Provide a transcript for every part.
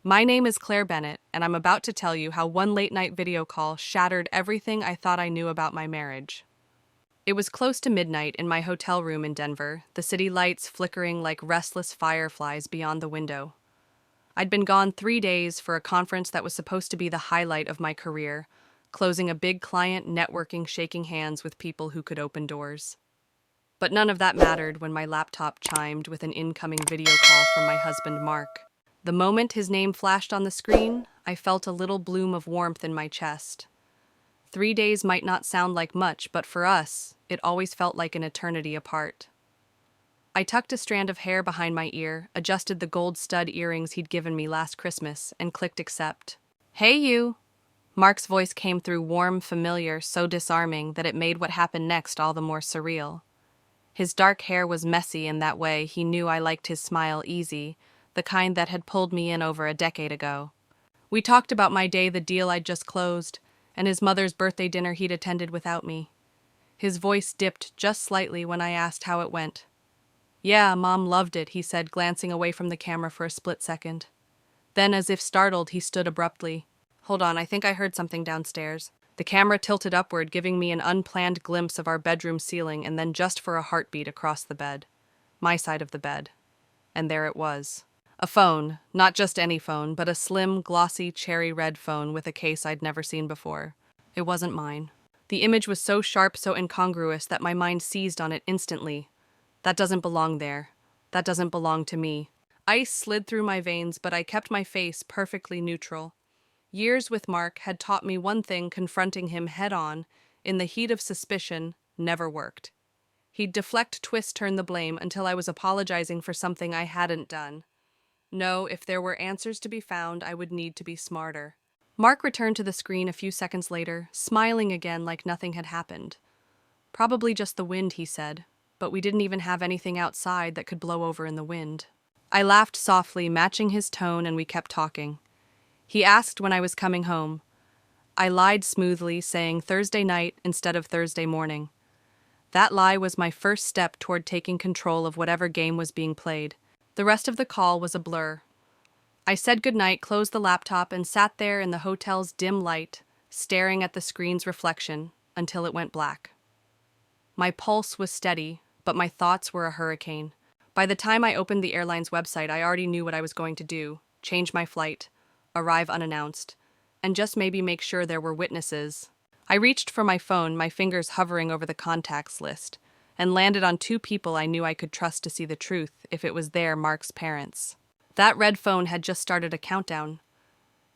My name is Claire Bennett, and I'm about to tell you how one late-night video call shattered everything I thought I knew about my marriage. It was close to midnight in my hotel room in Denver, the city lights flickering like restless fireflies beyond the window. I'd been gone 3 days for a conference that was supposed to be the highlight of my career, closing a big client, networking, shaking hands with people who could open doors. But none of that mattered when my laptop chimed with an incoming video call from my husband, Mark. The moment his name flashed on the screen, I felt a little bloom of warmth in my chest. 3 days might not sound like much, but for us, it always felt like an eternity apart. I tucked a strand of hair behind my ear, adjusted the gold stud earrings he'd given me last Christmas, and clicked accept. "Hey, you!" Mark's voice came through warm, familiar, so disarming that it made what happened next all the more surreal. His dark hair was messy in that way he knew I liked his smile easy, the kind that had pulled me in over a decade ago. We talked about my day, the deal I'd just closed, and his mother's birthday dinner he'd attended without me. His voice dipped just slightly when I asked how it went. "Yeah, Mom loved it," he said, glancing away from the camera for a split second. Then, as if startled, he stood abruptly. "Hold on, I think I heard something downstairs." The camera tilted upward, giving me an unplanned glimpse of our bedroom ceiling and then just for a heartbeat across the bed. My side of the bed. And there it was. A phone, not just any phone, but a slim, glossy, cherry red phone with a case I'd never seen before. It wasn't mine. The image was so sharp, so incongruous that my mind seized on it instantly. That doesn't belong there. That doesn't belong to me. Ice slid through my veins, but I kept my face perfectly neutral. Years with Mark had taught me one thing: confronting him head-on, in the heat of suspicion, never worked. He'd deflect, twist, turn the blame until I was apologizing for something I hadn't done. No, if there were answers to be found, I would need to be smarter. Mark returned to the screen a few seconds later, smiling again like nothing had happened. "Probably just the wind," he said, but we didn't even have anything outside that could blow over in the wind. I laughed softly, matching his tone, and we kept talking. He asked when I was coming home. I lied smoothly, saying Thursday night instead of Thursday morning. That lie was my first step toward taking control of whatever game was being played. The rest of the call was a blur. I said goodnight, closed the laptop, and sat there in the hotel's dim light, staring at the screen's reflection until it went black. My pulse was steady, but my thoughts were a hurricane. By the time I opened the airline's website, I already knew what I was going to do: change my flight, arrive unannounced, and just maybe make sure there were witnesses. I reached for my phone, my fingers hovering over the contacts list, and landed on 2 people I knew I could trust to see the truth if it was Mark's parents. That red phone had just started a countdown,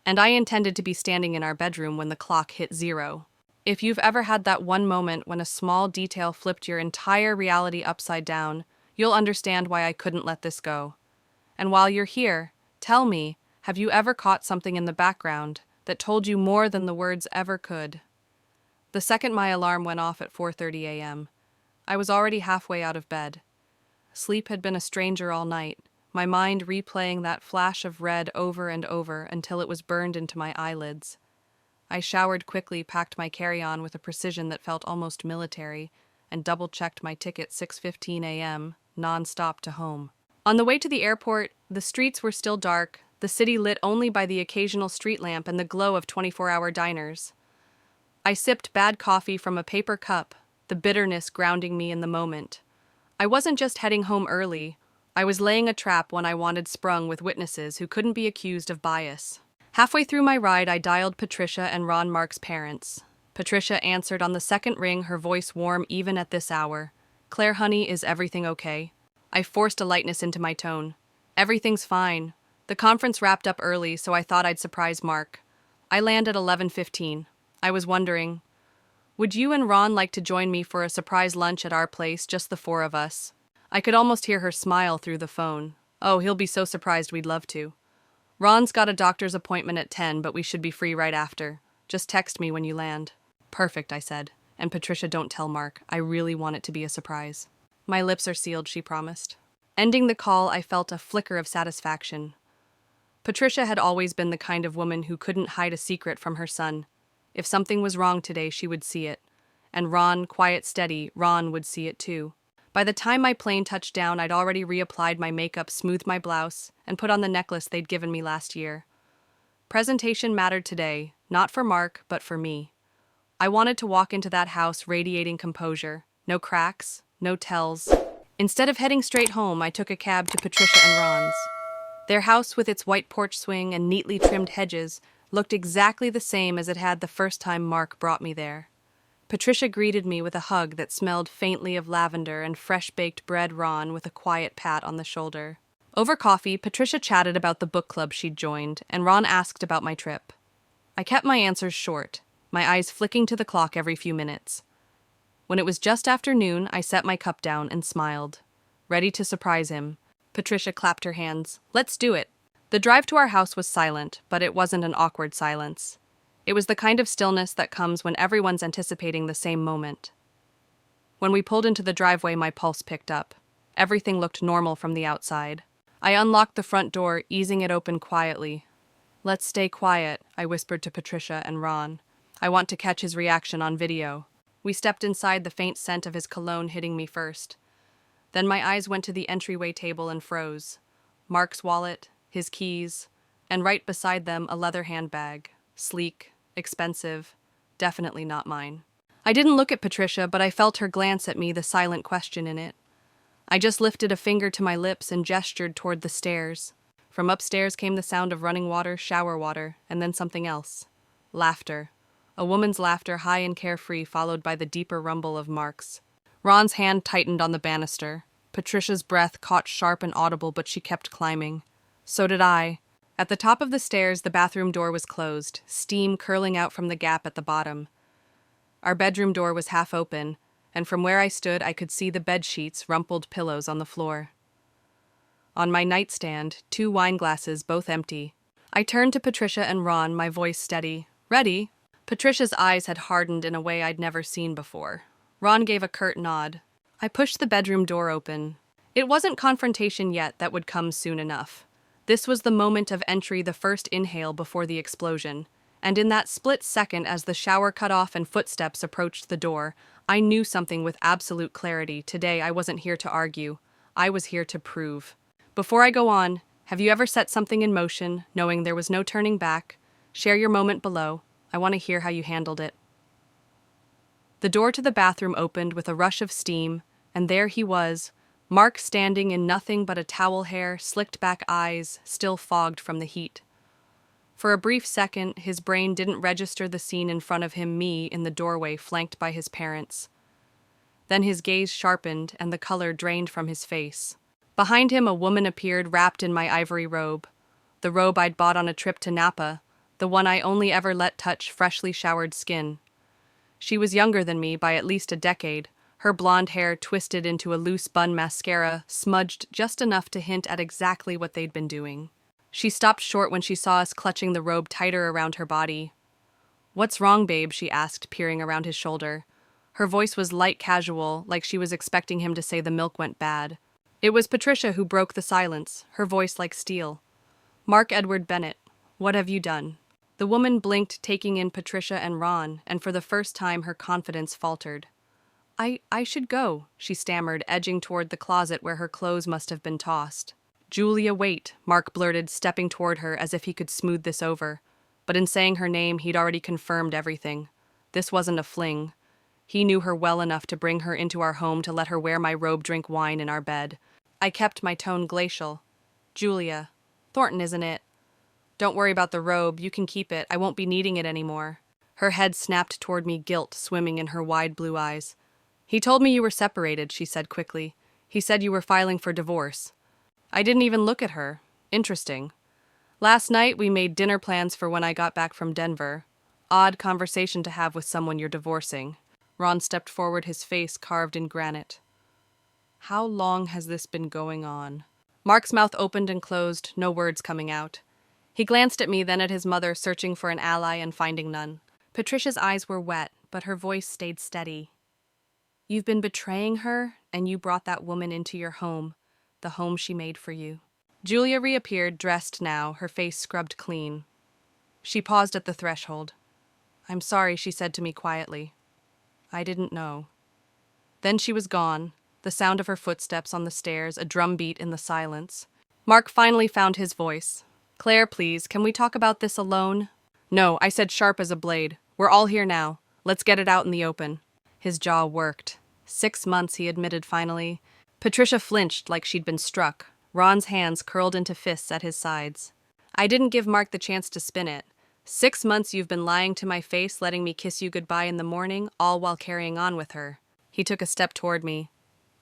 and I intended to be standing in our bedroom when the clock hit 0. If you've ever had that one moment when a small detail flipped your entire reality upside down, you'll understand why I couldn't let this go. And while you're here, tell me, have you ever caught something in the background that told you more than the words ever could? The second my alarm went off at 4:30 a.m., I was already halfway out of bed. Sleep had been a stranger all night, my mind replaying that flash of red over and over until it was burned into my eyelids. I showered quickly, packed my carry-on with a precision that felt almost military, and double-checked my ticket 6:15 a.m., non-stop to home. On the way to the airport, the streets were still dark, the city lit only by the occasional street lamp and the glow of 24-hour diners. I sipped bad coffee from a paper cup, the bitterness grounding me in the moment. I wasn't just heading home early, I was laying a trap one I wanted sprung with witnesses who couldn't be accused of bias. Halfway through my ride, I dialed Patricia and Ron Mark's parents. Patricia answered on the second ring, her voice warm even at this hour. "Claire, honey, is everything okay?" I forced a lightness into my tone. "Everything's fine. The conference wrapped up early, so I thought I'd surprise Mark. I land at 11:15. I was wondering, would you and Ron like to join me for a surprise lunch at our place, just the 4 of us?" I could almost hear her smile through the phone. "Oh, he'll be so surprised, we'd love to. Ron's got a doctor's appointment at 10, but we should be free right after. Just text me when you land." "Perfect," I said. "And Patricia, don't tell Mark. I really want it to be a surprise." "My lips are sealed," she promised. Ending the call, I felt a flicker of satisfaction. Patricia had always been the kind of woman who couldn't hide a secret from her son. If something was wrong today, she would see it. And Ron, quiet, steady, Ron would see it too. By the time my plane touched down, I'd already reapplied my makeup, smoothed my blouse, and put on the necklace they'd given me last year. Presentation mattered today, not for Mark, but for me. I wanted to walk into that house radiating composure. No cracks, no tells. Instead of heading straight home, I took a cab to Patricia and Ron's. Their house, with its white porch swing and neatly trimmed hedges, looked exactly the same as it had the first time Mark brought me there. Patricia greeted me with a hug that smelled faintly of lavender and fresh-baked bread, Ron with a quiet pat on the shoulder. Over coffee, Patricia chatted about the book club she'd joined, and Ron asked about my trip. I kept my answers short, my eyes flicking to the clock every few minutes. When it was just after noon, I set my cup down and smiled, ready to surprise him. Patricia clapped her hands. Let's do it. The drive to our house was silent, but it wasn't an awkward silence. It was the kind of stillness that comes when everyone's anticipating the same moment. When we pulled into the driveway, my pulse picked up. Everything looked normal from the outside. I unlocked the front door, easing it open quietly. Let's stay quiet, I whispered to Patricia and Ron. I want to catch his reaction on video. We stepped inside, the faint scent of his cologne hitting me first. Then my eyes went to the entryway table and froze. Mark's wallet, his keys, and right beside them a leather handbag. Sleek, expensive, definitely not mine. I didn't look at Patricia, but I felt her glance at me, the silent question in it. I just lifted a finger to my lips and gestured toward the stairs. From upstairs came the sound of running water, shower water, and then something else. Laughter. A woman's laughter, high and carefree, followed by the deeper rumble of Mark's. Ron's hand tightened on the banister. Patricia's breath caught sharp and audible, but she kept climbing. So did I. At the top of the stairs, the bathroom door was closed, steam curling out from the gap at the bottom. Our bedroom door was half open, and from where I stood I could see the bed sheets, rumpled pillows on the floor. On my nightstand, 2 wine glasses, both empty. I turned to Patricia and Ron, my voice steady. Ready? Patricia's eyes had hardened in a way I'd never seen before. Ron gave a curt nod. I pushed the bedroom door open. It wasn't confrontation yet, that would come soon enough. This was the moment of entry, the first inhale before the explosion. And in that split second, as the shower cut off and footsteps approached the door, I knew something with absolute clarity. Today, I wasn't here to argue. I was here to prove. Before I go on, have you ever set something in motion, knowing there was no turning back? Share your moment below. I want to hear how you handled it. The door to the bathroom opened with a rush of steam, and there he was, Mark standing in nothing but a towel hair, slicked back eyes, still fogged from the heat. For a brief second, his brain didn't register the scene in front of him, me in the doorway flanked by his parents. Then his gaze sharpened and the color drained from his face. Behind him, a woman appeared wrapped in my ivory robe. The robe I'd bought on a trip to Napa, the one I only ever let touch freshly showered skin. She was younger than me by at least a decade, her blonde hair twisted into a loose bun, mascara smudged just enough to hint at exactly what they'd been doing. She stopped short when she saw us, clutching the robe tighter around her body. "What's wrong, babe?" she asked, peering around his shoulder. Her voice was light, casual, like she was expecting him to say the milk went bad. It was Patricia who broke the silence, her voice like steel. "Mark Edward Bennett, what have you done?" The woman blinked, taking in Patricia and Ron, and for the first time her confidence faltered. I should go," she stammered, edging toward the closet where her clothes must have been tossed. "Julia, wait," Mark blurted, stepping toward her as if he could smooth this over. But in saying her name, he'd already confirmed everything. This wasn't a fling. He knew her well enough to bring her into our home, to let her wear my robe, drink wine in our bed. I kept my tone glacial. "Julia, Thornton, isn't it? Don't worry about the robe, you can keep it, I won't be needing it anymore." Her head snapped toward me, guilt swimming in her wide blue eyes. "He told me you were separated," she said quickly. "He said you were filing for divorce." I didn't even look at her. Interesting. Last night we made dinner plans for when I got back from Denver. Odd conversation to have with someone you're divorcing. Ron stepped forward, his face carved in granite. "How long has this been going on?" Mark's mouth opened and closed, no words coming out. He glanced at me, then at his mother, searching for an ally and finding none. Patricia's eyes were wet, but her voice stayed steady. "You've been betraying her, and you brought that woman into your home, the home she made for you." Julia reappeared, dressed now, her face scrubbed clean. She paused at the threshold. "I'm sorry," she said to me quietly. "I didn't know." Then she was gone, the sound of her footsteps on the stairs, a drumbeat in the silence. Mark finally found his voice. Claire, please, can we talk about this alone? No, I said sharp as a blade. We're all here now. Let's get it out in the open. His jaw worked. 6 months, he admitted finally. Patricia flinched like she'd been struck. Ron's hands curled into fists at his sides. I didn't give Mark the chance to spin it. 6 months you've been lying to my face, letting me kiss you goodbye in the morning, all while carrying on with her. He took a step toward me.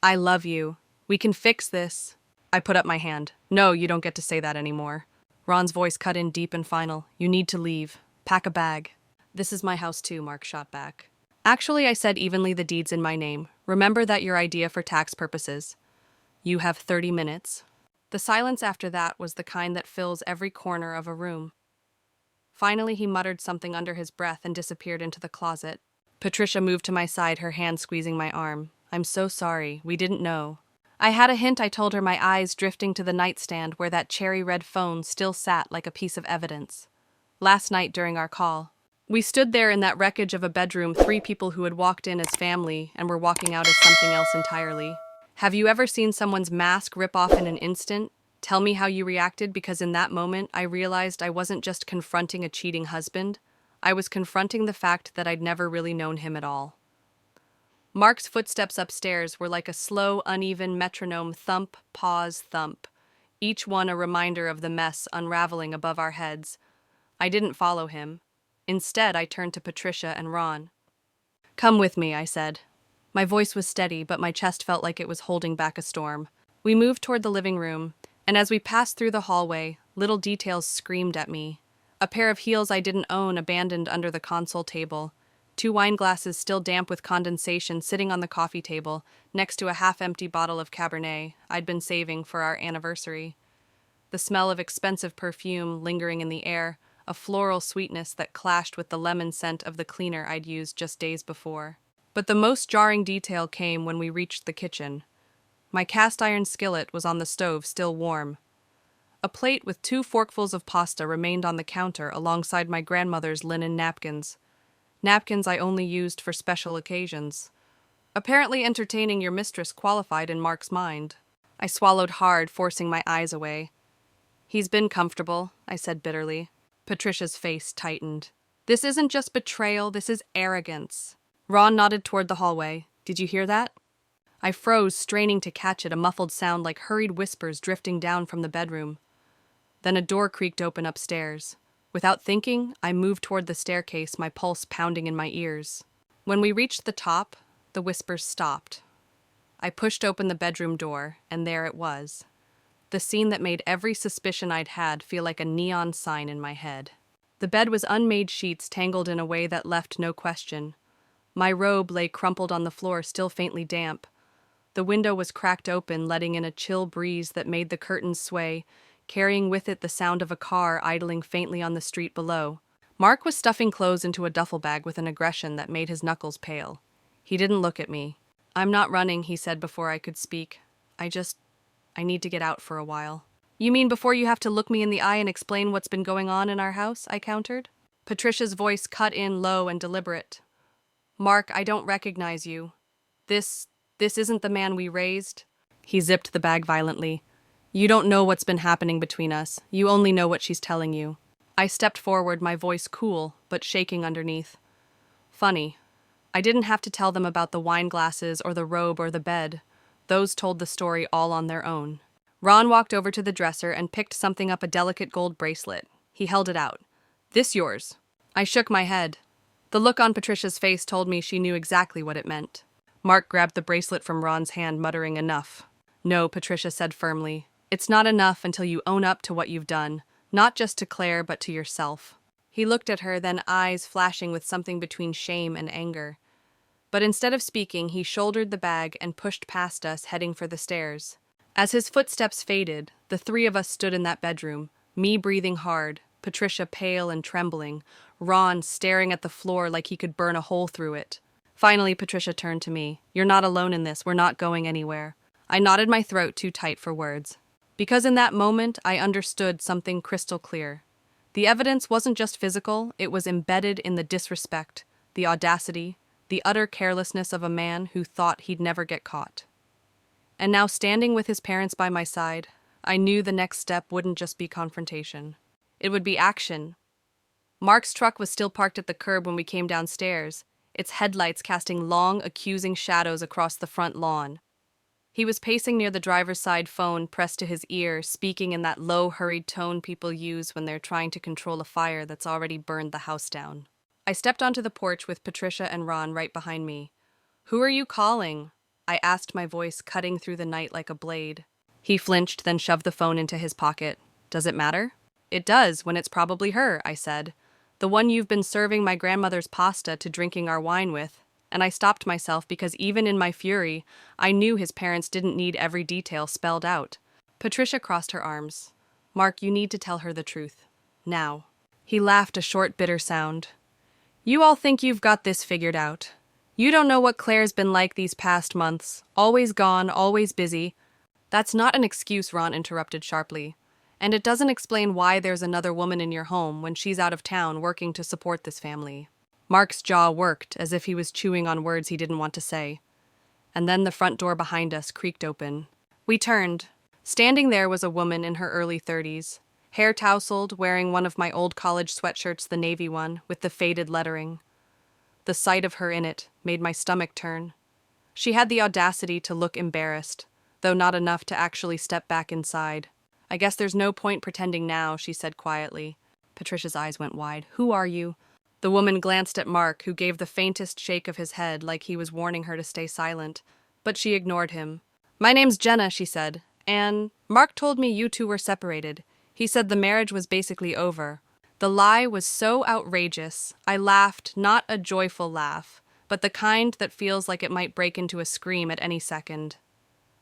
I love you. We can fix this. I put up my hand. No, you don't get to say that anymore. Ron's voice cut in deep and final. You need to leave. Pack a bag. This is my house too, Mark shot back. Actually, I said evenly the deeds in my name. Remember that your idea for tax purposes. You have 30 minutes. The silence after that was the kind that fills every corner of a room. Finally, he muttered something under his breath and disappeared into the closet. Patricia moved to my side, her hand squeezing my arm. I'm so sorry. We didn't know. I had a hint, I told her, my eyes drifting to the nightstand where that cherry-red phone still sat like a piece of evidence. Last night during our call. We stood there in that wreckage of a bedroom, 3 people who had walked in as family and were walking out as something else entirely. Have you ever seen someone's mask rip off in an instant? Tell me how you reacted, because in that moment I realized I wasn't just confronting a cheating husband. I was confronting the fact that I'd never really known him at all. Mark's footsteps upstairs were like a slow, uneven metronome thump, pause, thump, each one a reminder of the mess unraveling above our heads. I didn't follow him. Instead, I turned to Patricia and Ron. Come with me, I said. My voice was steady, but my chest felt like it was holding back a storm. We moved toward the living room, and as we passed through the hallway, little details screamed at me. A pair of heels I didn't own abandoned under the console table. 2 wine glasses still damp with condensation sitting on the coffee table, next to a half-empty bottle of Cabernet I'd been saving for our anniversary. The smell of expensive perfume lingering in the air, a floral sweetness that clashed with the lemon scent of the cleaner I'd used just days before. But the most jarring detail came when we reached the kitchen. My cast-iron skillet was on the stove, still warm. A plate with 2 forkfuls of pasta remained on the counter alongside my grandmother's linen napkins. Napkins I only used for special occasions. Apparently entertaining your mistress qualified in Mark's mind. I swallowed hard, forcing my eyes away. He's been comfortable, I said bitterly. Patricia's face tightened. This isn't just betrayal, this is arrogance. Ron nodded toward the hallway. Did you hear that? I froze, straining to catch it, a muffled sound like hurried whispers drifting down from the bedroom. Then a door creaked open upstairs. Without thinking, I moved toward the staircase, my pulse pounding in my ears. When we reached the top, the whispers stopped. I pushed open the bedroom door, and there it was. The scene that made every suspicion I'd had feel like a neon sign in my head. The bed was unmade sheets tangled in a way that left no question. My robe lay crumpled on the floor, still faintly damp. The window was cracked open, letting in a chill breeze that made the curtains sway, carrying with it the sound of a car idling faintly on the street below. Mark was stuffing clothes into a duffel bag with an aggression that made his knuckles pale. He didn't look at me. I'm not running, he said before I could speak. I need to get out for a while. You mean before you have to look me in the eye and explain what's been going on in our house? I countered. Patricia's voice cut in low and deliberate. Mark, I don't recognize you. This isn't the man we raised. He zipped the bag violently. You don't know what's been happening between us. You only know what she's telling you. I stepped forward, my voice cool, but shaking underneath. Funny. I didn't have to tell them about the wine glasses or the robe or the bed. Those told the story all on their own. Ron walked over to the dresser and picked something up, a delicate gold bracelet. He held it out. This yours? I shook my head. The look on Patricia's face told me she knew exactly what it meant. Mark grabbed the bracelet from Ron's hand, muttering, enough. No, Patricia said firmly. It's not enough until you own up to what you've done, not just to Claire, but to yourself. He looked at her, then eyes flashing with something between shame and anger. But instead of speaking, he shouldered the bag and pushed past us, heading for the stairs. As his footsteps faded, the 3 of us stood in that bedroom, me breathing hard, Patricia pale and trembling, Ron staring at the floor like he could burn a hole through it. Finally, Patricia turned to me. You're not alone in this. We're not going anywhere. I knotted my throat too tight for words. Because in that moment, I understood something crystal clear. The evidence wasn't just physical, it was embedded in the disrespect, the audacity, the utter carelessness of a man who thought he'd never get caught. And now, standing with his parents by my side, I knew the next step wouldn't just be confrontation. It would be action. Mark's truck was still parked at the curb when we came downstairs, its headlights casting long, accusing shadows across the front lawn. He was pacing near the driver's side phone pressed to his ear, speaking in that low, hurried tone people use when they're trying to control a fire that's already burned the house down. I stepped onto the porch with Patricia and Ron right behind me. "Who are you calling?" I asked, my voice cutting through the night like a blade. He flinched, then shoved the phone into his pocket. "Does it matter?" "It does, when it's probably her," I said. "The one you've been serving my grandmother's pasta to drinking our wine with." And I stopped myself because even in my fury, I knew his parents didn't need every detail spelled out. Patricia crossed her arms. "Mark, you need to tell her the truth. Now." He laughed, a short, bitter sound. "You all think you've got this figured out. You don't know what Claire's been like these past months. Always gone, always busy." "That's not an excuse," Ron interrupted sharply. "And it doesn't explain why there's another woman in your home when she's out of town working to support this family." Mark's jaw worked, as if he was chewing on words he didn't want to say. And then the front door behind us creaked open. We turned. Standing there was a woman in her early 30s, hair tousled, wearing one of my old college sweatshirts, the navy one, with the faded lettering. The sight of her in it made my stomach turn. She had the audacity to look embarrassed, though not enough to actually step back inside. "I guess there's no point pretending now," she said quietly. Patricia's eyes went wide. "Who are you?" The woman glanced at Mark, who gave the faintest shake of his head like he was warning her to stay silent, but she ignored him. "My name's Jenna," she said, "and Mark told me you two were separated. He said the marriage was basically over." The lie was so outrageous, I laughed, not a joyful laugh, but the kind that feels like it might break into a scream at any second.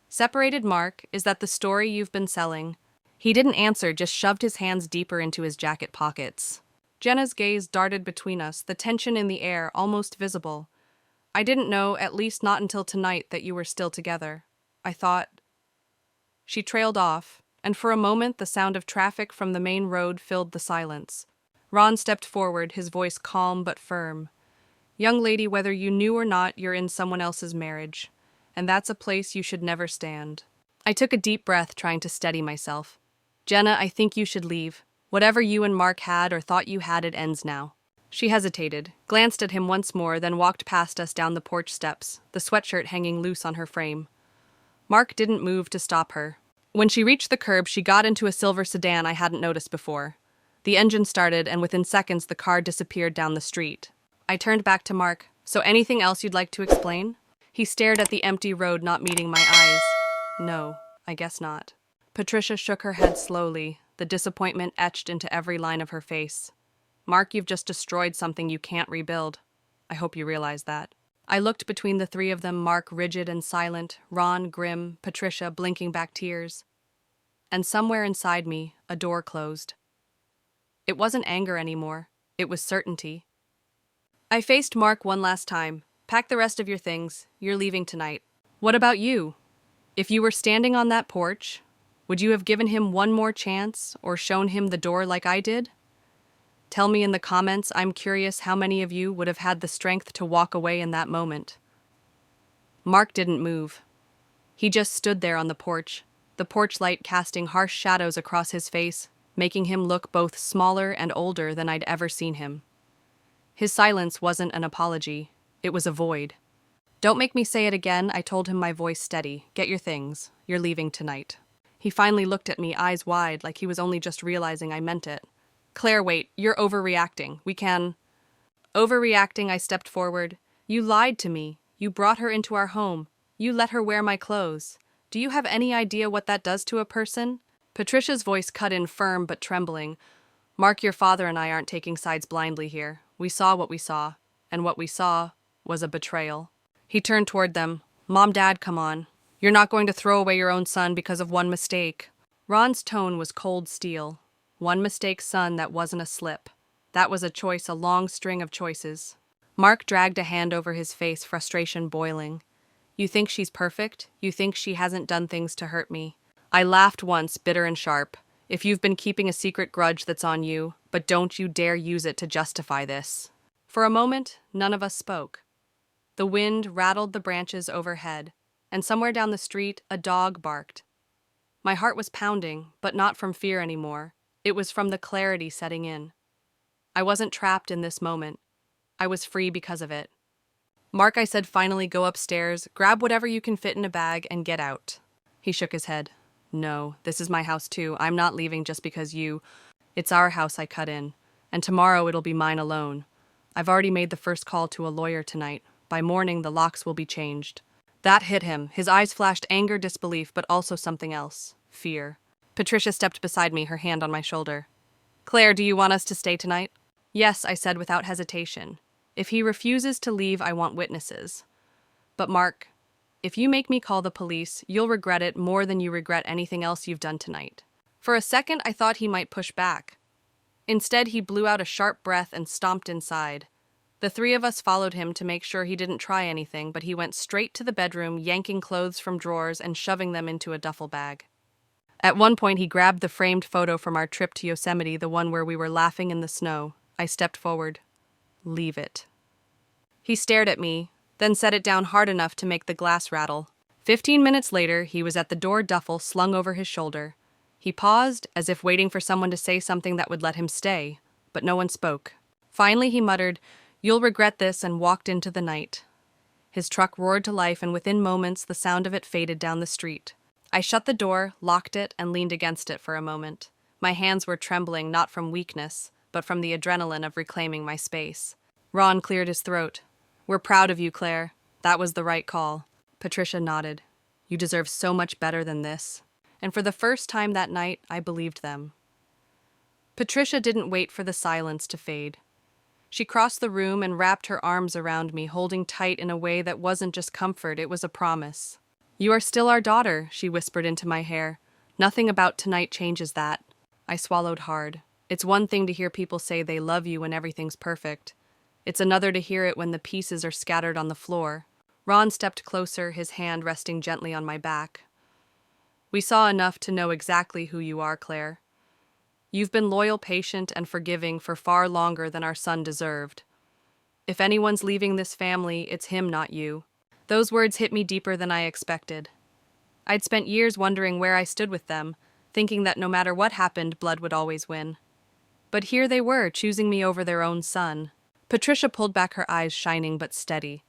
"Separated, Mark? Is that the story you've been selling?" He didn't answer, just shoved his hands deeper into his jacket pockets. Jenna's gaze darted between us, the tension in the air almost visible. "I didn't know, at least not until tonight, that you were still together. I thought—" She trailed off, and for a moment the sound of traffic from the main road filled the silence. Ron stepped forward, his voice calm but firm. "Young lady, whether you knew or not, you're in someone else's marriage, and that's a place you should never stand." I took a deep breath, trying to steady myself. "Jenna, I think you should leave. Whatever you and Mark had or thought you had, it ends now." She hesitated, glanced at him once more, then walked past us down the porch steps, the sweatshirt hanging loose on her frame. Mark didn't move to stop her. When she reached the curb, she got into a silver sedan I hadn't noticed before. The engine started, and within seconds the car disappeared down the street. I turned back to Mark. "So anything else you'd like to explain?" He stared at the empty road, not meeting my eyes. "No, I guess not." Patricia shook her head slowly, the disappointment etched into every line of her face. "Mark, you've just destroyed something you can't rebuild. I hope you realize that." I looked between the three of them, Mark rigid and silent, Ron grim, Patricia blinking back tears. And somewhere inside me, a door closed. It wasn't anger anymore. It was certainty. I faced Mark one last time. "Pack the rest of your things. You're leaving tonight." "What about you? If you were standing on that porch, would you have given him one more chance or shown him the door like I did? Tell me in the comments. I'm curious how many of you would have had the strength to walk away in that moment." Mark didn't move. He just stood there on the porch light casting harsh shadows across his face, making him look both smaller and older than I'd ever seen him. His silence wasn't an apology. It was a void. "Don't make me say it again," I told him, my voice steady. "Get your things. You're leaving tonight." He finally looked at me, eyes wide, like he was only just realizing I meant it. "Claire, wait. You're overreacting. We can—" "Overreacting," I stepped forward. "You lied to me. You brought her into our home. You let her wear my clothes. Do you have any idea what that does to a person?" Patricia's voice cut in firm but trembling. "Mark, your father and I aren't taking sides blindly here. We saw what we saw, and what we saw was a betrayal." He turned toward them. "Mom, Dad, come on. You're not going to throw away your own son because of one mistake." Ron's tone was cold steel. One mistake, son, that wasn't a slip. That was a choice, a long string of choices. Mark dragged a hand over his face, frustration boiling. "You think she's perfect? You think she hasn't done things to hurt me?" I laughed once, bitter and sharp. "If you've been keeping a secret grudge, that's on you, but don't you dare use it to justify this." For a moment, none of us spoke. The wind rattled the branches overhead, and somewhere down the street, a dog barked. My heart was pounding, but not from fear anymore. It was from the clarity setting in. I wasn't trapped in this moment. I was free because of it. Mark, I said, finally go upstairs, grab whatever you can fit in a bag, and get out. He shook his head. No, this is my house too. I'm not leaving just because you. It's our house, I cut in. And tomorrow it'll be mine alone. I've already made the first call to a lawyer tonight. By morning, the locks will be changed. That hit him. His eyes flashed anger, disbelief, but also something else. Fear. Patricia stepped beside me, her hand on my shoulder. Claire, do you want us to stay tonight? Yes, I said without hesitation. If he refuses to leave, I want witnesses. But Mark, if you make me call the police, you'll regret it more than you regret anything else you've done tonight. For a second, I thought he might push back. Instead, he blew out a sharp breath and stomped inside. The three of us followed him to make sure he didn't try anything, but he went straight to the bedroom, yanking clothes from drawers and shoving them into a duffel bag. At one point, he grabbed the framed photo from our trip to Yosemite, the one where we were laughing in the snow. I stepped forward. Leave it. He stared at me, then set it down hard enough to make the glass rattle. 15 minutes later, he was at the door, duffel slung over his shoulder. He paused, as if waiting for someone to say something that would let him stay, but no one spoke. Finally, he muttered, "You'll regret this," and walked into the night. His truck roared to life, and within moments, the sound of it faded down the street. I shut the door, locked it, and leaned against it for a moment. My hands were trembling, not from weakness, but from the adrenaline of reclaiming my space. Ron cleared his throat. "We're proud of you, Claire. That was the right call." Patricia nodded. "You deserve so much better than this." And for the first time that night, I believed them. Patricia didn't wait for the silence to fade. She crossed the room and wrapped her arms around me, holding tight in a way that wasn't just comfort, it was a promise. "You are still our daughter," she whispered into my hair. "Nothing about tonight changes that." I swallowed hard. It's one thing to hear people say they love you when everything's perfect. It's another to hear it when the pieces are scattered on the floor. Ron stepped closer, his hand resting gently on my back. "We saw enough to know exactly who you are, Claire. You've been loyal, patient, and forgiving for far longer than our son deserved. If anyone's leaving this family, it's him, not you." Those words hit me deeper than I expected. I'd spent years wondering where I stood with them, thinking that no matter what happened, blood would always win. But here they were, choosing me over their own son. Patricia pulled back, her eyes shining but steady.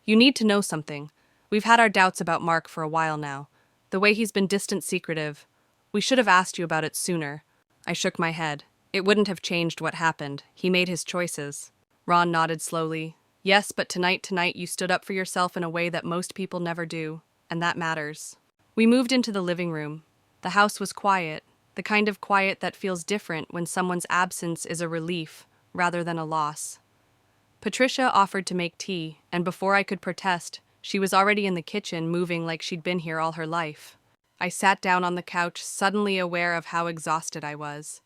"You need to know something. We've had our doubts about Mark for a while now. The way he's been distant, secretive. We should have asked you about it sooner." I shook my head. It wouldn't have changed what happened. He made his choices. Ron nodded slowly. "Yes, but tonight you stood up for yourself in a way that most people never do, and that matters." We moved into the living room. The house was quiet, the kind of quiet that feels different when someone's absence is a relief rather than a loss. Patricia offered to make tea, and before I could protest, she was already in the kitchen, moving like she'd been here all her life. I sat down on the couch, suddenly aware of how exhausted I was.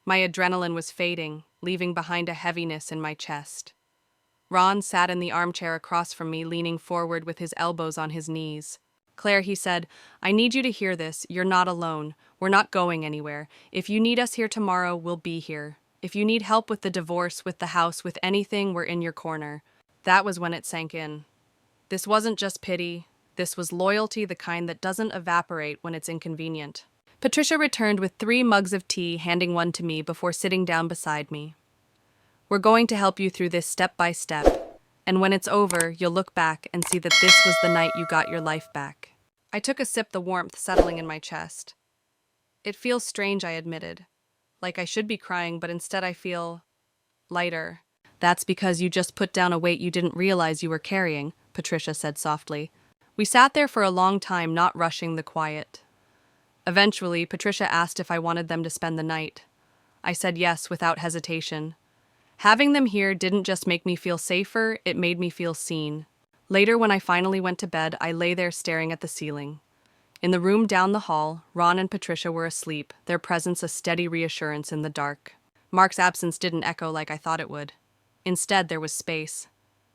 My adrenaline was fading, leaving behind a heaviness in my chest. Ron sat in the armchair across from me, leaning forward with his elbows on his knees. "Claire," he said, "I need you to hear this. You're not alone. We're not going anywhere. If you need us here tomorrow, we'll be here. If you need help with the divorce, with the house, with anything, we're in your corner." That was when it sank in. This wasn't just pity. This was loyalty, the kind that doesn't evaporate when it's inconvenient. Patricia returned with 3 mugs of tea, handing one to me before sitting down beside me. "We're going to help you through this step by step, and when it's over, you'll look back and see that this was the night you got your life back." I took a sip, the warmth settling in my chest. "It feels strange," I admitted. "Like I should be crying, but instead I feel lighter." "That's because you just put down a weight you didn't realize you were carrying," Patricia said softly. We sat there for a long time, not rushing the quiet. Eventually, Patricia asked if I wanted them to spend the night. I said yes without hesitation. Having them here didn't just make me feel safer, it made me feel seen. Later, when I finally went to bed, I lay there staring at the ceiling. In the room down the hall, Ron and Patricia were asleep, their presence a steady reassurance in the dark. Mark's absence didn't echo like I thought it would. Instead, there was space.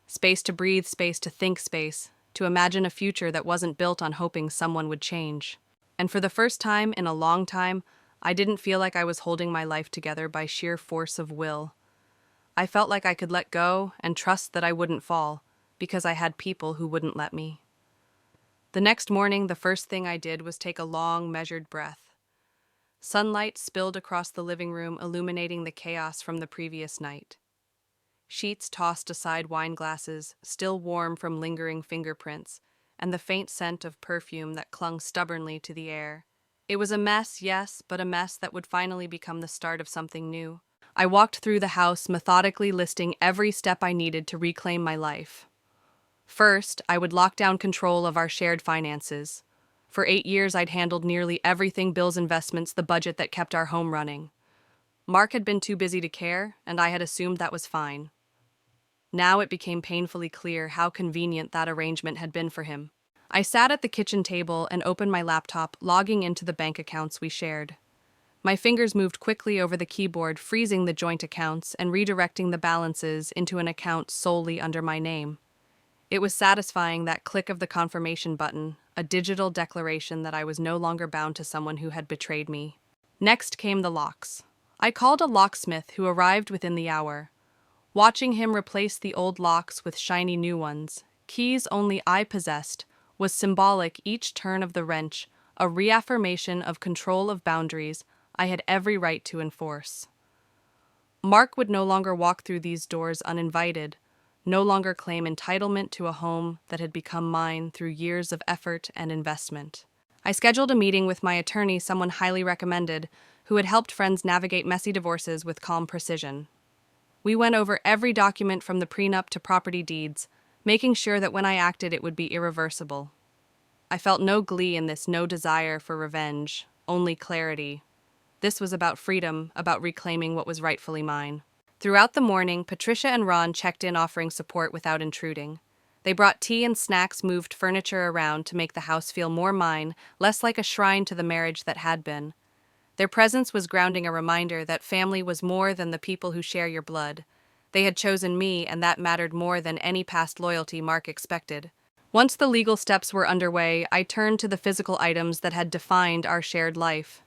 Space to breathe, space to think, space to imagine a future that wasn't built on hoping someone would change. And for the first time in a long time, I didn't feel like I was holding my life together by sheer force of will. I felt like I could let go and trust that I wouldn't fall, because I had people who wouldn't let me. The next morning, the first thing I did was take a long, measured breath. Sunlight spilled across the living room, illuminating the chaos from the previous night. Sheets tossed aside wine glasses, still warm from lingering fingerprints, and the faint scent of perfume that clung stubbornly to the air. It was a mess, yes, but a mess that would finally become the start of something new. I walked through the house, methodically listing every step I needed to reclaim my life. First, I would lock down control of our shared finances. For 8 years, I'd handled nearly everything: bills, investments, the budget that kept our home running. Mark had been too busy to care, and I had assumed that was fine. Now it became painfully clear how convenient that arrangement had been for him. I sat at the kitchen table and opened my laptop, logging into the bank accounts we shared. My fingers moved quickly over the keyboard, freezing the joint accounts and redirecting the balances into an account solely under my name. It was satisfying, that click of the confirmation button, a digital declaration that I was no longer bound to someone who had betrayed me. Next came the locks. I called a locksmith who arrived within the hour. Watching him replace the old locks with shiny new ones, keys only I possessed, was symbolic. Each turn of the wrench, a reaffirmation of control, of boundaries I had every right to enforce. Mark would no longer walk through these doors uninvited, no longer claim entitlement to a home that had become mine through years of effort and investment. I scheduled a meeting with my attorney, someone highly recommended, who had helped friends navigate messy divorces with calm precision. We went over every document from the prenup to property deeds, making sure that when I acted it would be irreversible. I felt no glee in this, no desire for revenge, only clarity. This was about freedom, about reclaiming what was rightfully mine. Throughout the morning, Patricia and Ron checked in, offering support without intruding. They brought tea and snacks, moved furniture around to make the house feel more mine, less like a shrine to the marriage that had been. Their presence was grounding, a reminder that family was more than the people who share your blood. They had chosen me, and that mattered more than any past loyalty Mark expected. Once the legal steps were underway, I turned to the physical items that had defined our shared life.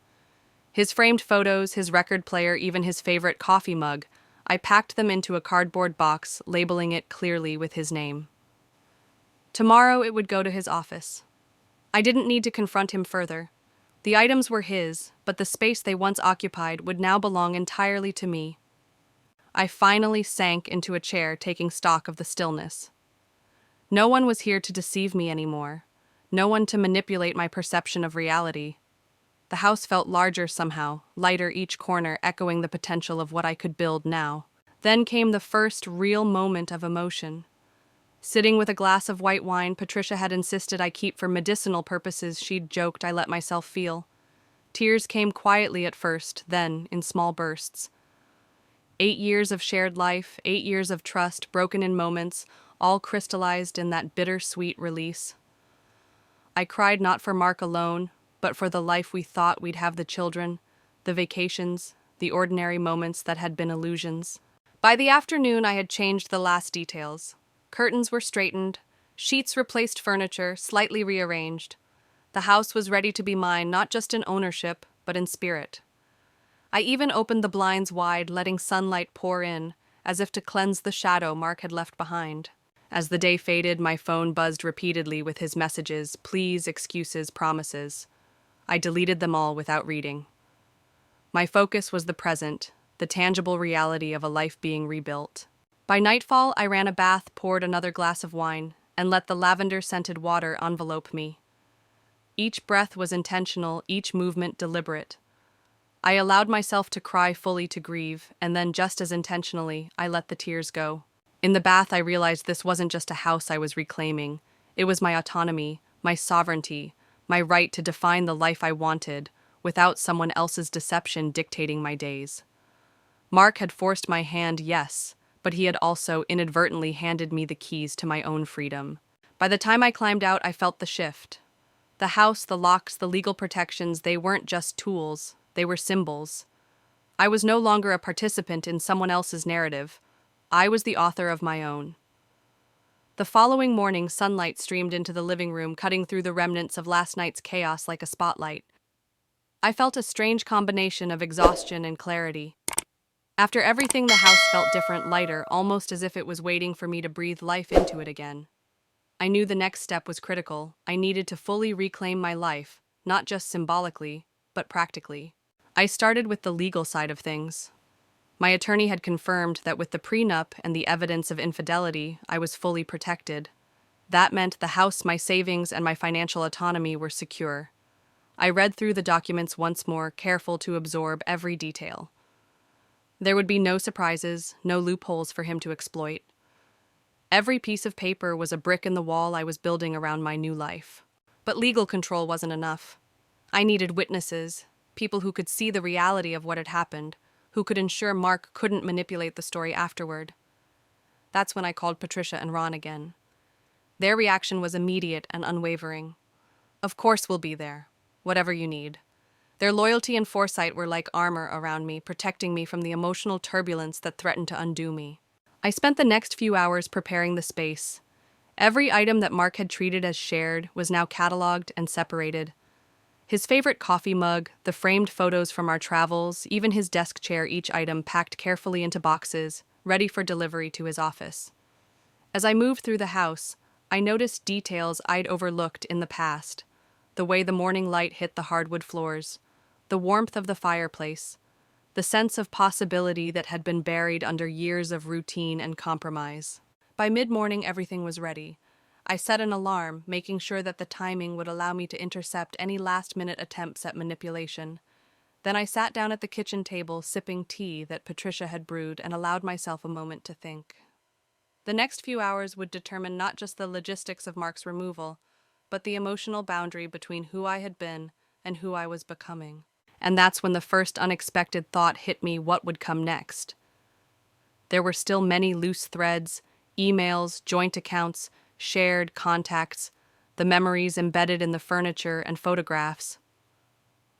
His framed photos, his record player, even his favorite coffee mug. I packed them into a cardboard box, labeling it clearly with his name. Tomorrow it would go to his office. I didn't need to confront him further. The items were his, but the space they once occupied would now belong entirely to me. I finally sank into a chair, taking stock of the stillness. No one was here to deceive me anymore. No one to manipulate my perception of reality. The house felt larger somehow, lighter, each corner echoing the potential of what I could build now. Then came the first real moment of emotion. Sitting with a glass of white wine Patricia had insisted I keep for medicinal purposes, she'd joked, I let myself feel. Tears came quietly at first, then in small bursts. 8 years of shared life, 8 years of trust, broken in moments, all crystallized in that bittersweet release. I cried not for Mark alone, but for the life we thought we'd have, the children, the vacations, the ordinary moments that had been illusions. By the afternoon, I had changed the last details. Curtains were straightened, sheets replaced, furniture slightly rearranged. The house was ready to be mine, not just in ownership, but in spirit. I even opened the blinds wide, letting sunlight pour in, as if to cleanse the shadow Mark had left behind. As the day faded, my phone buzzed repeatedly with his messages, pleas, excuses, promises. I deleted them all without reading. My focus was the present, the tangible reality of a life being rebuilt. By nightfall, I ran a bath, poured another glass of wine, and let the lavender-scented water envelope me. Each breath was intentional, each movement deliberate. I allowed myself to cry fully, to grieve, and then, just as intentionally, I let the tears go. In the bath, I realized this wasn't just a house I was reclaiming. It was my autonomy, my sovereignty, my right to define the life I wanted, without someone else's deception dictating my days. Mark had forced my hand, yes, but he had also inadvertently handed me the keys to my own freedom. By the time I climbed out, I felt the shift. The house, the locks, the legal protections, they weren't just tools, they were symbols. I was no longer a participant in someone else's narrative. I was the author of my own. The following morning, sunlight streamed into the living room, cutting through the remnants of last night's chaos like a spotlight. I felt a strange combination of exhaustion and clarity. After everything, the house felt different, lighter, almost as if it was waiting for me to breathe life into it again. I knew the next step was critical. I needed to fully reclaim my life, not just symbolically, but practically. I started with the legal side of things. My attorney had confirmed that with the prenup and the evidence of infidelity, I was fully protected. That meant the house, my savings, and my financial autonomy were secure. I read through the documents once more, careful to absorb every detail. There would be no surprises, no loopholes for him to exploit. Every piece of paper was a brick in the wall I was building around my new life. But legal control wasn't enough. I needed witnesses, people who could see the reality of what had happened, who could ensure Mark couldn't manipulate the story afterward. That's when I called Patricia and Ron again. Their reaction was immediate and unwavering. Of course we'll be there, whatever you need. Their loyalty and foresight were like armor around me, protecting me from the emotional turbulence that threatened to undo me. I spent the next few hours preparing the space. Every item that Mark had treated as shared was now cataloged and separated. His favorite coffee mug, the framed photos from our travels, even his desk chair, each item packed carefully into boxes, ready for delivery to his office. As I moved through the house, I noticed details I'd overlooked in the past. The way the morning light hit the hardwood floors, the warmth of the fireplace, the sense of possibility that had been buried under years of routine and compromise. By mid-morning, everything was ready. I set an alarm, making sure that the timing would allow me to intercept any last-minute attempts at manipulation. Then I sat down at the kitchen table, sipping tea that Patricia had brewed, and allowed myself a moment to think. The next few hours would determine not just the logistics of Mark's removal, but the emotional boundary between who I had been and who I was becoming. And that's when the first unexpected thought hit me: what would come next? There were still many loose threads, emails, joint accounts, shared contacts, the memories embedded in the furniture and photographs.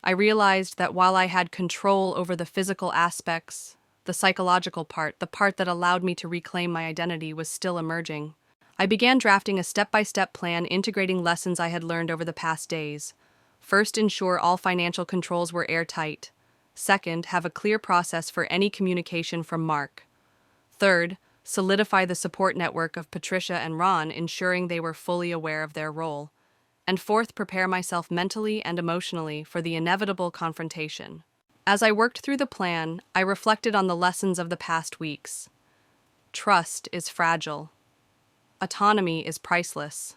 I realized that while I had control over the physical aspects, the psychological part, the part that allowed me to reclaim my identity, was still emerging. I began drafting a step-by-step plan integrating lessons I had learned over the past days. First, ensure all financial controls were airtight. Second, have a clear process for any communication from Mark. Third, solidify the support network of Patricia and Ron, ensuring they were fully aware of their role. And fourth, prepare myself mentally and emotionally for the inevitable confrontation. As I worked through the plan, I reflected on the lessons of the past weeks. Trust is fragile. Autonomy is priceless.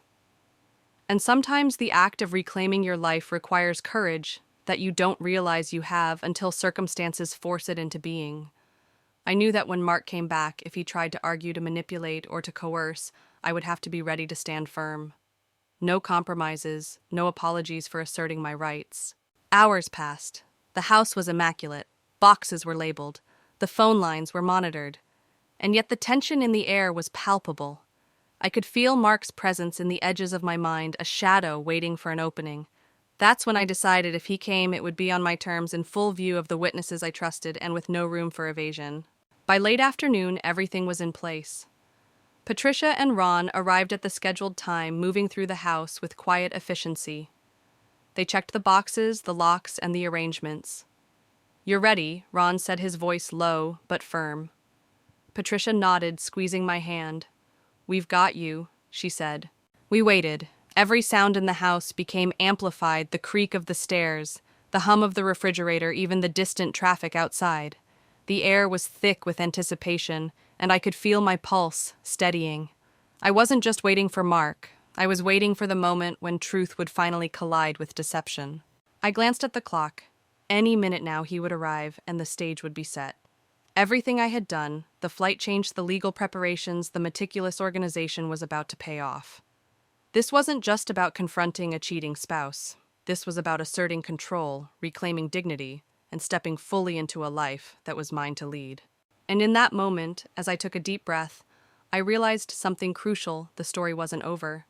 And sometimes the act of reclaiming your life requires courage that you don't realize you have until circumstances force it into being. I knew that when Mark came back, if he tried to argue, to manipulate, or to coerce, I would have to be ready to stand firm. No compromises, no apologies for asserting my rights. Hours passed. The house was immaculate. Boxes were labeled. The phone lines were monitored. And yet the tension in the air was palpable. I could feel Mark's presence in the edges of my mind, a shadow waiting for an opening. That's when I decided if he came, it would be on my terms, in full view of the witnesses I trusted, and with no room for evasion. By late afternoon, everything was in place. Patricia and Ron arrived at the scheduled time, moving through the house with quiet efficiency. They checked the boxes, the locks, and the arrangements. "You're ready," Ron said, his voice low but firm. Patricia nodded, squeezing my hand. "We've got you," she said. We waited. Every sound in the house became amplified: the creak of the stairs, the hum of the refrigerator, even the distant traffic outside. The air was thick with anticipation, and I could feel my pulse steadying. I wasn't just waiting for Mark. I was waiting for the moment when truth would finally collide with deception. I glanced at the clock. Any minute now he would arrive, and the stage would be set. Everything I had done, the flight change, the legal preparations, the meticulous organization, was about to pay off. This wasn't just about confronting a cheating spouse. This was about asserting control, reclaiming dignity, and stepping fully into a life that was mine to lead. And in that moment, as I took a deep breath, I realized something crucial: the story wasn't over.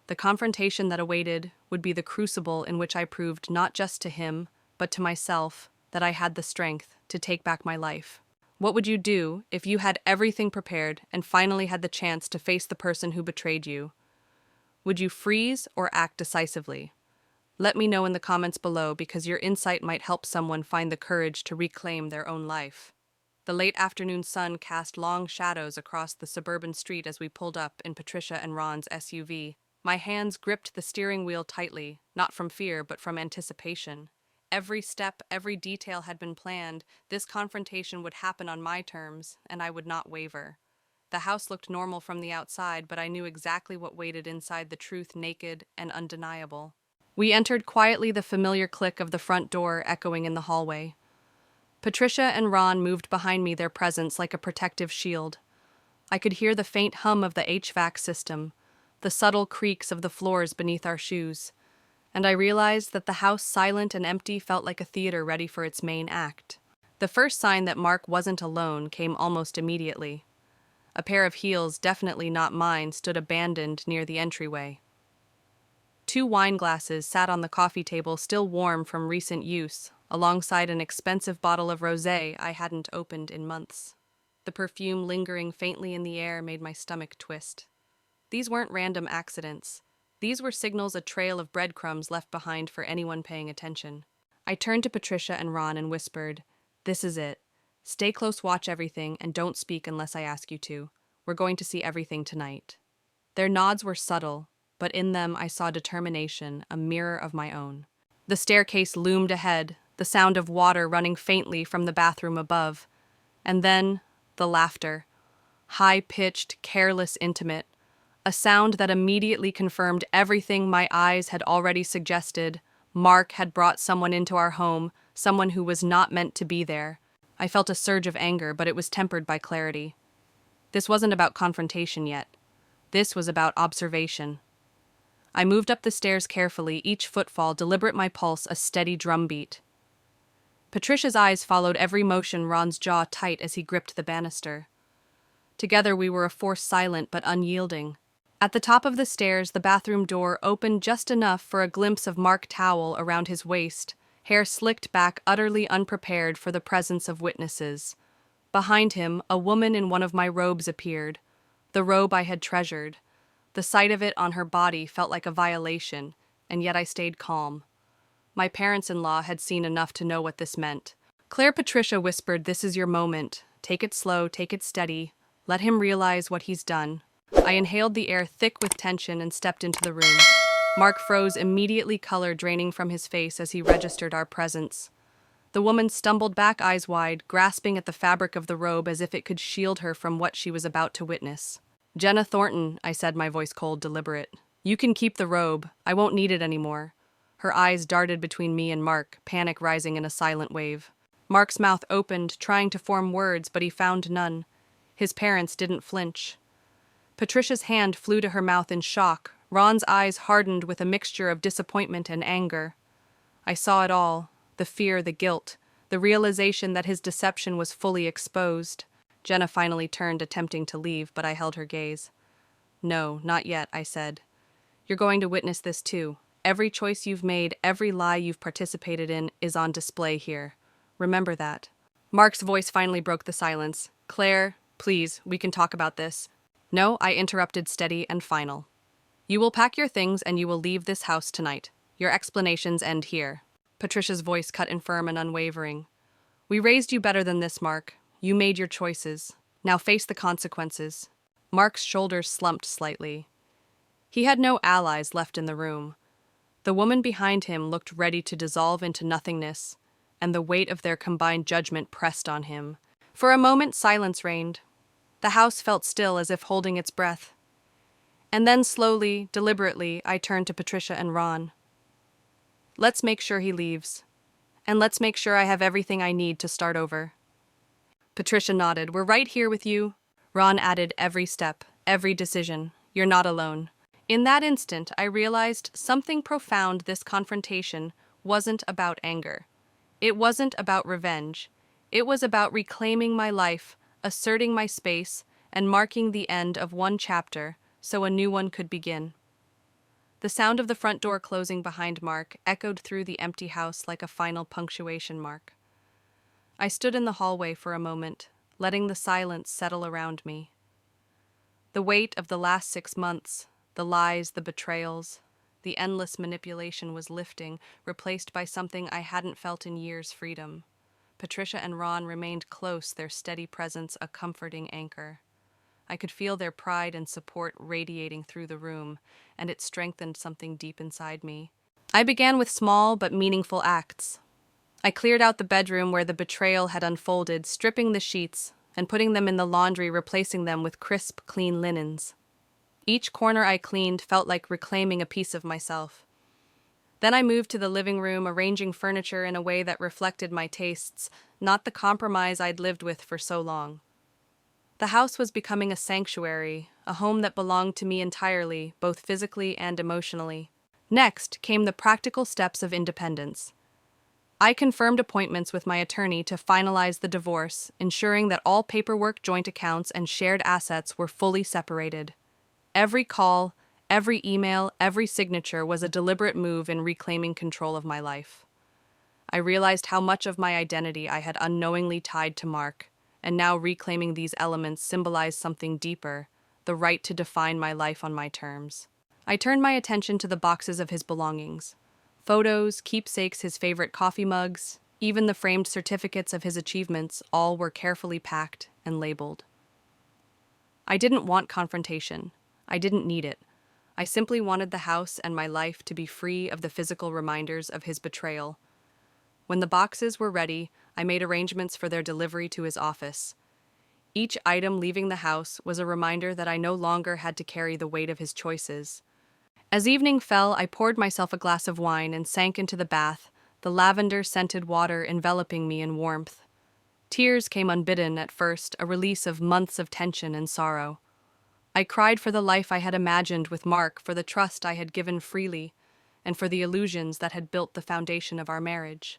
The confrontation that awaited would be the crucible in which I proved not just to him, but to myself, that I had the strength to take back my life. What would you do if you had everything prepared and finally had the chance to face the person who betrayed you? Would you freeze or act decisively? Let me know in the comments below, because your insight might help someone find the courage to reclaim their own life. The late afternoon sun cast long shadows across the suburban street as we pulled up in Patricia and Ron's SUV. My hands gripped the steering wheel tightly, not from fear but from anticipation. Every step, every detail had been planned. This confrontation would happen on my terms, and I would not waver. The house looked normal from the outside, but I knew exactly what waited inside, the truth naked and undeniable. We entered quietly, the familiar click of the front door echoing in the hallway. Patricia and Ron moved behind me, their presence like a protective shield. I could hear the faint hum of the HVAC system, the subtle creaks of the floors beneath our shoes, and I realized that the house, silent and empty, felt like a theater ready for its main act. The first sign that Mark wasn't alone came almost immediately. A pair of heels, definitely not mine, stood abandoned near the entryway. 2 wine glasses sat on the coffee table, still warm from recent use, alongside an expensive bottle of rosé I hadn't opened in months. The perfume lingering faintly in the air made my stomach twist. These weren't random accidents. These were signals, a trail of breadcrumbs left behind for anyone paying attention. I turned to Patricia and Ron and whispered, "This is it. Stay close, watch everything, and don't speak unless I ask you to. We're going to see everything tonight." Their nods were subtle, but in them I saw determination, a mirror of my own. The staircase loomed ahead, the sound of water running faintly from the bathroom above. And then, the laughter. High-pitched, careless, intimate. A sound that immediately confirmed everything my eyes had already suggested. Mark had brought someone into our home, someone who was not meant to be there. I felt a surge of anger, but it was tempered by clarity. This wasn't about confrontation yet. This was about observation. I moved up the stairs carefully, each footfall deliberate, my pulse a steady drumbeat. Patricia's eyes followed every motion, Ron's jaw tight as he gripped the banister. Together we were a force, silent but unyielding. At the top of the stairs, the bathroom door opened just enough for a glimpse of Mark, towel around his waist, hair slicked back, utterly unprepared for the presence of witnesses. Behind him, a woman in one of my robes appeared, the robe I had treasured. The sight of it on her body felt like a violation, and yet I stayed calm. My parents-in-law had seen enough to know what this meant. "Claire," Patricia whispered, "this is your moment. Take it slow, take it steady. Let him realize what he's done." I inhaled the air thick with tension and stepped into the room. Mark froze immediately, color draining from his face as he registered our presence. The woman stumbled back, eyes wide, grasping at the fabric of the robe as if it could shield her from what she was about to witness. "Jenna Thornton," I said, my voice cold, deliberate. "You can keep the robe. I won't need it anymore." Her eyes darted between me and Mark, panic rising in a silent wave. Mark's mouth opened, trying to form words, but he found none. His parents didn't flinch. Patricia's hand flew to her mouth in shock. Ron's eyes hardened with a mixture of disappointment and anger. I saw it all, the fear, the guilt, the realization that his deception was fully exposed. Jenna finally turned, attempting to leave, but I held her gaze. "No, not yet," I said. "You're going to witness this too. Every choice you've made, every lie you've participated in is on display here. Remember that." Mark's voice finally broke the silence. "Claire, please, we can talk about this." "No," I interrupted, steady and final. "You will pack your things and you will leave this house tonight. Your explanations end here." Patricia's voice cut in, firm and unwavering. "We raised you better than this, Mark. You made your choices. Now face the consequences." Mark's shoulders slumped slightly. He had no allies left in the room. The woman behind him looked ready to dissolve into nothingness, and the weight of their combined judgment pressed on him. For a moment, silence reigned. The house felt still, as if holding its breath. And then slowly, deliberately, I turned to Patricia and Ron. "Let's make sure he leaves. And let's make sure I have everything I need to start over." Patricia nodded. "We're right here with you." Ron added, "Every step, every decision. You're not alone." In that instant, I realized something profound. This confrontation wasn't about anger. It wasn't about revenge. It was about reclaiming my life, asserting my space, and marking the end of one chapter so a new one could begin. The sound of the front door closing behind Mark echoed through the empty house like a final punctuation mark. I stood in the hallway for a moment, letting the silence settle around me. The weight of the last 6 months, the lies, the betrayals, the endless manipulation was lifting, replaced by something I hadn't felt in years: freedom. Patricia and Ron remained close, their steady presence a comforting anchor. I could feel their pride and support radiating through the room, and it strengthened something deep inside me. I began with small but meaningful acts. I cleared out the bedroom where the betrayal had unfolded, stripping the sheets and putting them in the laundry, replacing them with crisp, clean linens. Each corner I cleaned felt like reclaiming a piece of myself. Then I moved to the living room, arranging furniture in a way that reflected my tastes, not the compromise I'd lived with for so long. The house was becoming a sanctuary, a home that belonged to me entirely, both physically and emotionally. Next came the practical steps of independence. I confirmed appointments with my attorney to finalize the divorce, ensuring that all paperwork, joint accounts, and shared assets were fully separated. Every call, every email, every signature was a deliberate move in reclaiming control of my life. I realized how much of my identity I had unknowingly tied to Mark, and now reclaiming these elements symbolized something deeper, the right to define my life on my terms. I turned my attention to the boxes of his belongings. Photos, keepsakes, his favorite coffee mugs, even the framed certificates of his achievements, all were carefully packed and labeled. I didn't want confrontation. I didn't need it. I simply wanted the house and my life to be free of the physical reminders of his betrayal. When the boxes were ready, I made arrangements for their delivery to his office. Each item leaving the house was a reminder that I no longer had to carry the weight of his choices. As evening fell, I poured myself a glass of wine and sank into the bath, the lavender-scented water enveloping me in warmth. Tears came unbidden at first, a release of months of tension and sorrow. I cried for the life I had imagined with Mark, for the trust I had given freely, and for the illusions that had built the foundation of our marriage.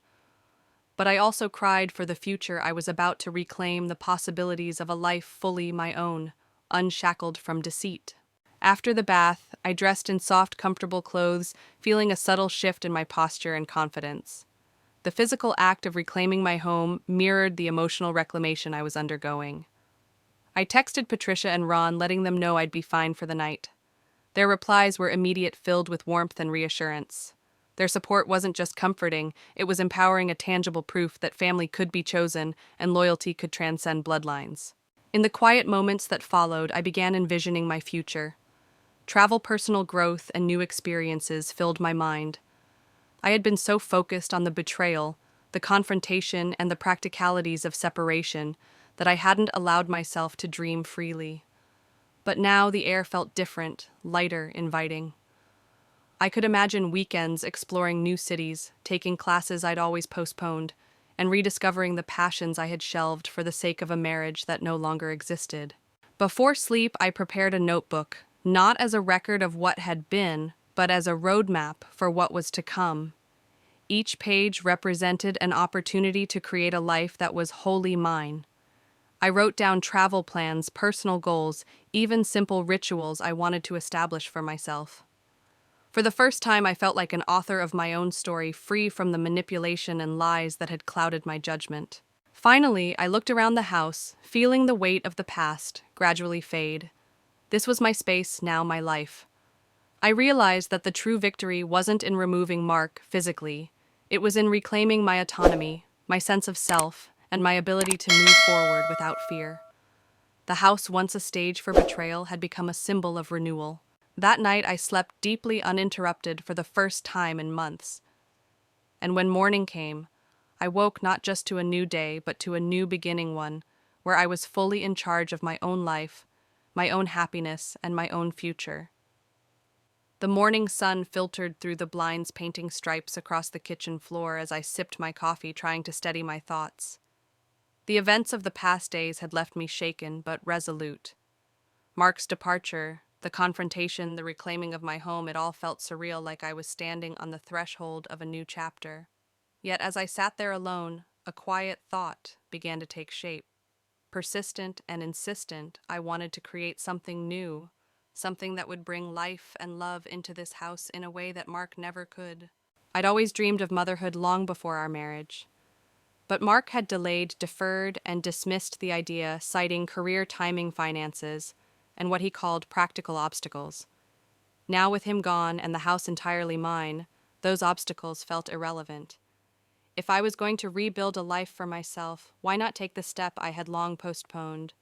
But I also cried for the future I was about to reclaim, the possibilities of a life fully my own, unshackled from deceit. After the bath, I dressed in soft, comfortable clothes, feeling a subtle shift in my posture and confidence. The physical act of reclaiming my home mirrored the emotional reclamation I was undergoing. I texted Patricia and Ron, letting them know I'd be fine for the night. Their replies were immediate, filled with warmth and reassurance. Their support wasn't just comforting, it was empowering, a tangible proof that family could be chosen and loyalty could transcend bloodlines. In the quiet moments that followed, I began envisioning my future. Travel, personal growth, and new experiences filled my mind. I had been so focused on the betrayal, the confrontation, and the practicalities of separation that I hadn't allowed myself to dream freely. But now the air felt different, lighter, inviting. I could imagine weekends exploring new cities, taking classes I'd always postponed, and rediscovering the passions I had shelved for the sake of a marriage that no longer existed. Before sleep, I prepared a notebook, not as a record of what had been, but as a roadmap for what was to come. Each page represented an opportunity to create a life that was wholly mine. I wrote down travel plans, personal goals, even simple rituals I wanted to establish for myself. For the first time, I felt like an author of my own story, free from the manipulation and lies that had clouded my judgment. Finally, I looked around the house, feeling the weight of the past gradually fade. This was my space, now my life. I realized that the true victory wasn't in removing Mark physically. It was in reclaiming my autonomy, my sense of self, and my ability to move forward without fear. The house, once a stage for betrayal, had become a symbol of renewal. That night I slept deeply uninterrupted for the first time in months. And when morning came, I woke not just to a new day, but to a new beginning, one where I was fully in charge of my own life, my own happiness, and my own future. The morning sun filtered through the blinds, painting stripes across the kitchen floor as I sipped my coffee, trying to steady my thoughts. The events of the past days had left me shaken but resolute. Mark's departure, the confrontation, the reclaiming of my home, it all felt surreal, like I was standing on the threshold of a new chapter. Yet as I sat there alone, a quiet thought began to take shape. Persistent and insistent, I wanted to create something new, something that would bring life and love into this house in a way that Mark never could. I'd always dreamed of motherhood long before our marriage. But Mark had delayed, deferred, and dismissed the idea, citing career, timing, finances, and what he called practical obstacles. Now, with him gone and the house entirely mine, those obstacles felt irrelevant. If I was going to rebuild a life for myself, why not take the step I had long postponed?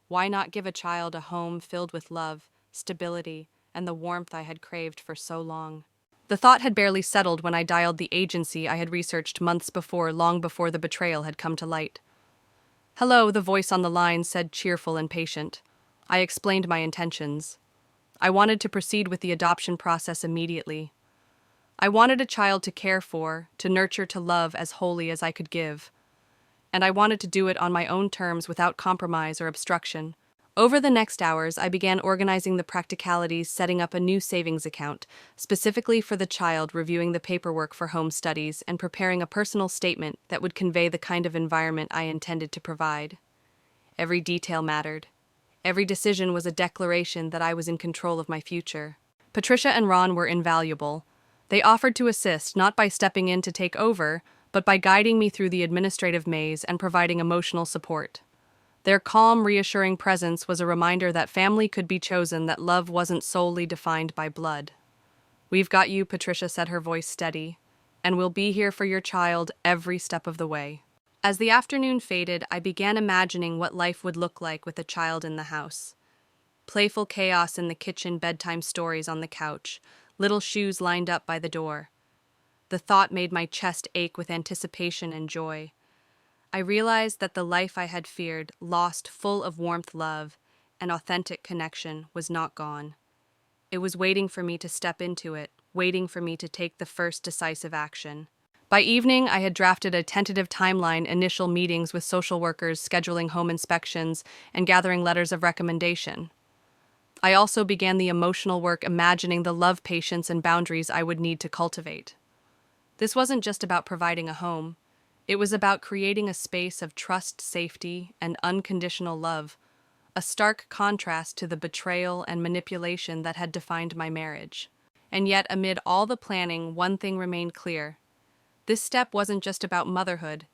Why not give a child a home filled with love, stability, and the warmth I had craved for so long? The thought had barely settled when I dialed the agency I had researched months before, long before the betrayal had come to light. "Hello," the voice on the line said, cheerful and patient. I explained my intentions. I wanted to proceed with the adoption process immediately. I wanted a child to care for, to nurture, to love as wholly as I could give. And I wanted to do it on my own terms without compromise or obstruction. Over the next hours, I began organizing the practicalities, setting up a new savings account, specifically for the child, reviewing the paperwork for home studies, and preparing a personal statement that would convey the kind of environment I intended to provide. Every detail mattered. Every decision was a declaration that I was in control of my future. Patricia and Ron were invaluable. They offered to assist, not by stepping in to take over, but by guiding me through the administrative maze and providing emotional support. Their calm, reassuring presence was a reminder that family could be chosen, that love wasn't solely defined by blood. "We've got you," Patricia said, her voice steady, "and we'll be here for your child every step of the way." As the afternoon faded, I began imagining what life would look like with a child in the house. Playful chaos in the kitchen, bedtime stories on the couch, little shoes lined up by the door. The thought made my chest ache with anticipation and joy. I realized that the life I had feared, lost, full of warmth, love, and authentic connection, was not gone. It was waiting for me to step into it, waiting for me to take the first decisive action. By evening, I had drafted a tentative timeline, initial meetings with social workers, scheduling home inspections, and gathering letters of recommendation. I also began the emotional work, imagining the love, patience, and boundaries I would need to cultivate. This wasn't just about providing a home. It was about creating a space of trust, safety, and unconditional love, a stark contrast to the betrayal and manipulation that had defined my marriage. And yet, amid all the planning, one thing remained clear. This step wasn't just about motherhood.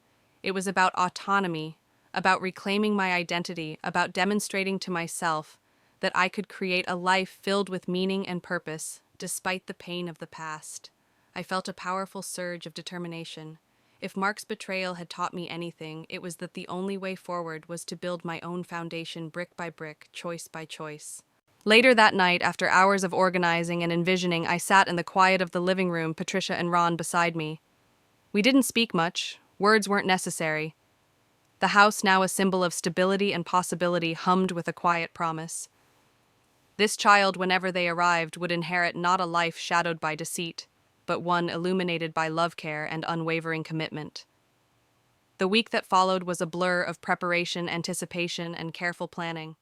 It was about autonomy, about reclaiming my identity, about demonstrating to myself that I could create a life filled with meaning and purpose, despite the pain of the past. I felt a powerful surge of determination. If Mark's betrayal had taught me anything, it was that the only way forward was to build my own foundation brick by brick, choice by choice. Later that night, after hours of organizing and envisioning, I sat in the quiet of the living room, Patricia and Ron beside me. We didn't speak much. Words weren't necessary. The house, now a symbol of stability and possibility, hummed with a quiet promise. This child, whenever they arrived, would inherit not a life shadowed by deceit, but one illuminated by love, care, and unwavering commitment. The week that followed was a blur of preparation, anticipation, and careful planning.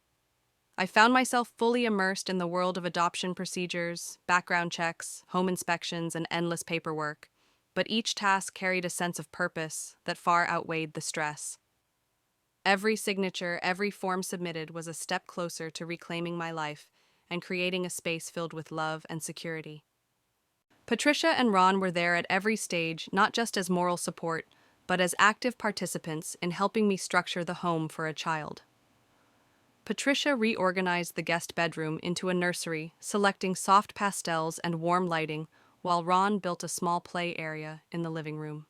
I found myself fully immersed in the world of adoption procedures, background checks, home inspections, and endless paperwork, but each task carried a sense of purpose that far outweighed the stress. Every signature, every form submitted was a step closer to reclaiming my life and creating a space filled with love and security. Patricia and Ron were there at every stage, not just as moral support, but as active participants in helping me structure the home for a child. Patricia reorganized the guest bedroom into a nursery, selecting soft pastels and warm lighting, while Ron built a small play area in the living room.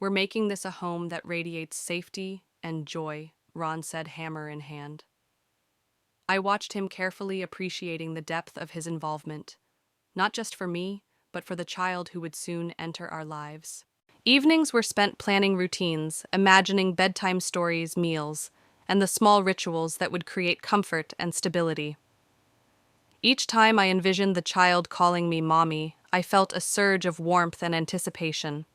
"We're making this a home that radiates safety and joy," Ron said, hammer in hand. I watched him carefully, appreciating the depth of his involvement, not just for me, but for the child who would soon enter our lives. Evenings were spent planning routines, imagining bedtime stories, meals, and the small rituals that would create comfort and stability. Each time I envisioned the child calling me mommy, I felt a surge of warmth and anticipation.